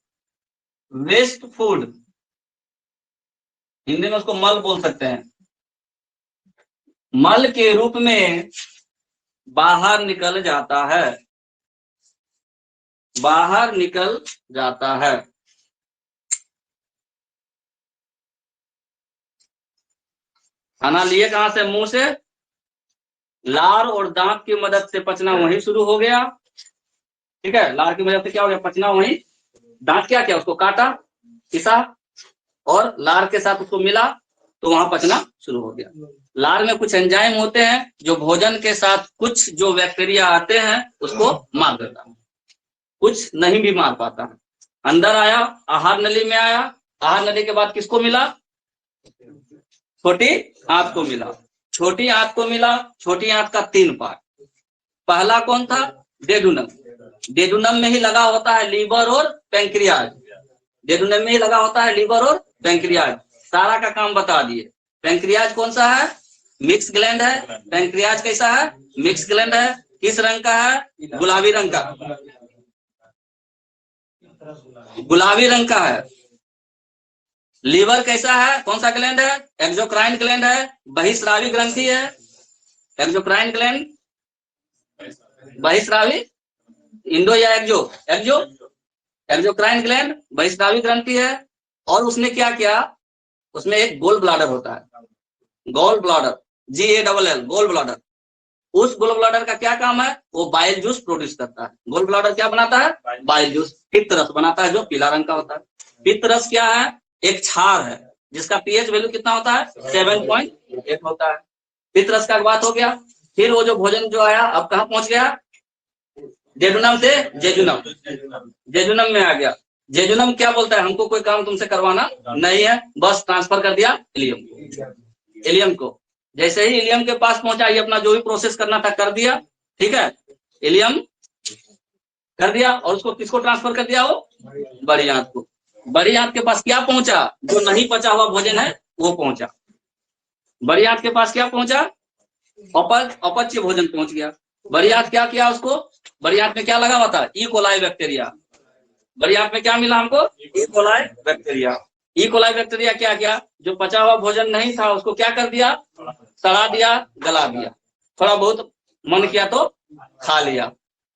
वेस्ट फूड, हिंदी में उसको मल बोल सकते हैं, मल के रूप में बाहर निकल जाता है, बाहर निकल जाता है। खाना लिए कहां से, मुंह से। लार और दांत की मदद से पचना वहीं शुरू हो गया, ठीक है। लार की मदद से क्या हो गया, पचना वहीं। दांत क्या किया, उसको काटा, पिसा, और लार के साथ उसको मिला तो वहां पचना शुरू हो गया। लार में कुछ एंजाइम होते हैं जो भोजन के साथ कुछ जो बैक्टीरिया आते हैं उसको मार देता है, कुछ नहीं भी मार पाता है। अंदर आया, आहार नली में आया, आहार नली के बाद किसको मिला, छोटी आंत को मिला। छोटी आंत को मिला, छोटी आंत का 3 पार्ट। पहला कौन था, डेडुनम। डेडुनम में ही लगा होता है लीवर और पैंक्रियाज, डेडुनम में ही लगा होता है लीवर और पैंक्रियाज। सारा का काम बता दिए। पैंक्रियाज कौन सा है, मिक्स ग्लैंड है। पैंक्रियाज कैसा है, मिक्स ग्लैंड है। किस रंग का है, गुलाबी रंग का, गुलाबी रंग का है। लीवर कैसा है, कौन सा ग्लैंड है, एक्सोक्राइन ग्लैंड है, बहिस्रावी ग्रंथि है, एक्सोक्राइन ग्लैंड, बहिस्रावी, इंडो या एक्सो, एक्सो, एक्सोक्राइन ग्लैंड, बहिस्रावी ग्रंथि है। और उसने क्या किया, उसमें एक गोल ब्लाडर होता है, gall bladder, GALL, gall bladder. उस गोल ब्लाडर का क्या काम है, वो बाइल जूस प्रोड्यूस करता है। गोल ब्लाडर क्या बनाता है, बाइल जूस, पित्त रस बनाता है जो पीला रंग का होता है। पित्त रस क्या है, एक क्षार है जिसका pH वैल्यू कितना होता है, 7.8 होता है। पित्त रस का बात हो गया। फिर वो जो भोजन जो आया अब कहाँ पहुंच गया, जेजुनम से जेजुनम, जेजुनम में आ गया। जेजुनम क्या बोलता है, हमको कोई काम तुमसे करवाना नहीं है, बस ट्रांसफर कर दिया इलियम को, इलियम को। जैसे ही इलियम के पास पहुंचा, ये अपना जो भी प्रोसेस करना था कर दिया, ठीक है, इलियम कर दिया। और उसको किसको ट्रांसफर कर दिया, वो बड़ी आंत को। बड़ी आंत के पास क्या पहुंचा, जो नहीं पचा हुआ भोजन है वो पहुंचा। बड़ी आंत के पास क्या पहुंचा, अपच्य भोजन पहुंच गया। बड़ी आंत क्या किया उसको, बड़ी आंत में क्या लगा हुआ था, ई कोलाई बैक्टीरिया। बड़ी आंत में क्या मिला हमको, E coli bacteria. E coli bacteria क्या किया, जो पचा हुआ भोजन नहीं था उसको क्या कर दिया, सड़ा दिया, गला दिया। थोड़ा बहुत मन किया तो खा लिया,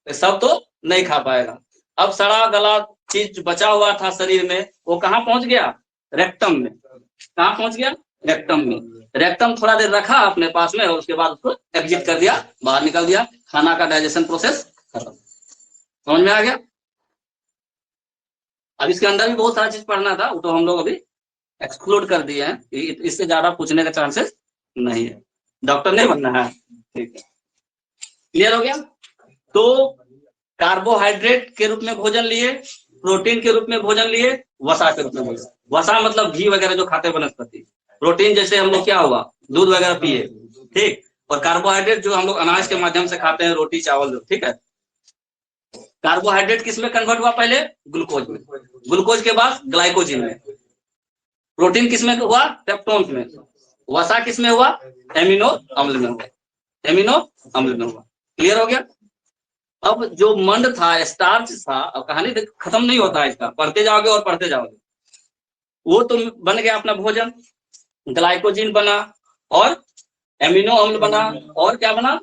सब तो नहीं खा पाएगा। अब सड़ा गला चीज बचा हुआ था शरीर में, वो कहाँ पहुंच गया, रेक्टम में। कहाँ पहुंच गया, रेक्टम में। रेक्टम थोड़ा देर रखा अपने पास में, और उसके बाद उसको एग्जिट कर दिया, बाहर निकल दिया। खाना का डाइजेशन प्रोसेस खत्म। समझ में आ गया। अब इसके अंदर भी बहुत सारा चीज पढ़ना था, वो तो हम लोग अभी एक्सक्लूड कर दिए हैं, इससे ज्यादा पूछने का चांसेस नहीं है। डॉक्टर नहीं बनना है, ठीक है, क्लियर हो गया। तो कार्बोहाइड्रेट के रूप में भोजन लिए, प्रोटीन के रूप में भोजन लिए, वसा के रूप में भोजन। वसा मतलब घी वगैरह जो खाते वनस्पति। प्रोटीन जैसे हम लोग क्या हुआ, दूध वगैरह पिए, ठीक। और कार्बोहाइड्रेट जो हम लोग अनाज के माध्यम से खाते हैं, रोटी चावल जो, ठीक है। कार्बोहाइड्रेट किस में कन्वर्ट हुआ, पहले ग्लूकोज में, ग्लूकोज के बाद ग्लाइकोजिन में। प्रोटीन किस में हुआ, पेप्टोन में। वसा किस में हुआ, एमिनो अम्ल में हुआ, एमिनो अम्ल में हुआ। क्लियर हो गया। अब जो मंड था, स्टार्च था, अब कहानी खत्म नहीं होता है इसका, पढ़ते जाओगे और पढ़ते जाओगे। वो तो बन गया अपना भोजन, ग्लाइकोजिन बना, और एमिनो अम्ल बना, और क्या बना,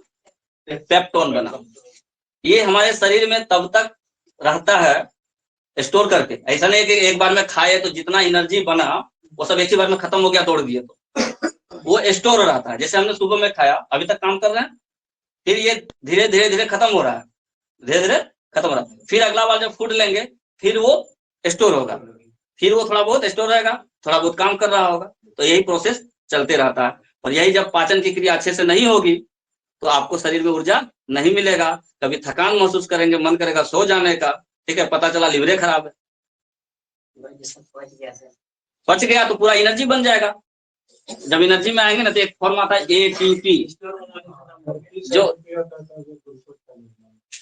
पेप्टोन बना। ये हमारे शरीर में तब तक रहता है स्टोर करके, ऐसा नहीं कि एक बार में खाए तो जितना एनर्जी बना वो सब एक ही बार में खत्म हो गया, तोड़ दिए तो वो स्टोर हो रहा है। जैसे हमने सुबह में खाया, अभी तक काम कर रहे हैं, फिर ये धीरे धीरे धीरे खत्म हो रहा है, धीरे धीरे खत्म हो रहा है। फिर अगला बार जब फूड लेंगे, फिर वो स्टोर होगा, फिर वो थोड़ा बहुत स्टोर रहेगा, थोड़ा बहुत काम कर रहा होगा। तो यही प्रोसेस चलते रहता है। और यही जब पाचन की क्रिया अच्छे से नहीं होगी तो आपको शरीर में ऊर्जा नहीं मिलेगा, कभी थकान महसूस करेंगे, मन करेगा सो जाने का, ठीक है, पता चला लीवरे खराब है। पच गया तो पूरा एनर्जी बन जाएगा। जब एनर्जी में आएंगे ना तो एक फॉर्म आता है ATP, जो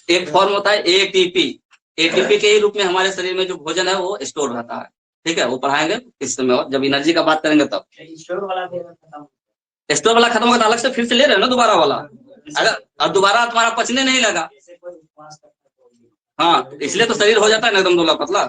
एक फॉर्म होता है ATP। ATP के ही रूप में हमारे शरीर में जो भोजन है वो स्टोर रहता है, ठीक है। वो पढ़ाएंगे इस समय, और जब एनर्जी का बात करेंगे तब। स्टोर वाला खत्म होगा तो अलग से फिर से ले रहे हो ना दोबारा वाला, अगर अब दोबारा तुम्हारा पचने नहीं लगा, हाँ, इसलिए तो शरीर हो जाता है ना एकदम दुबला पतला।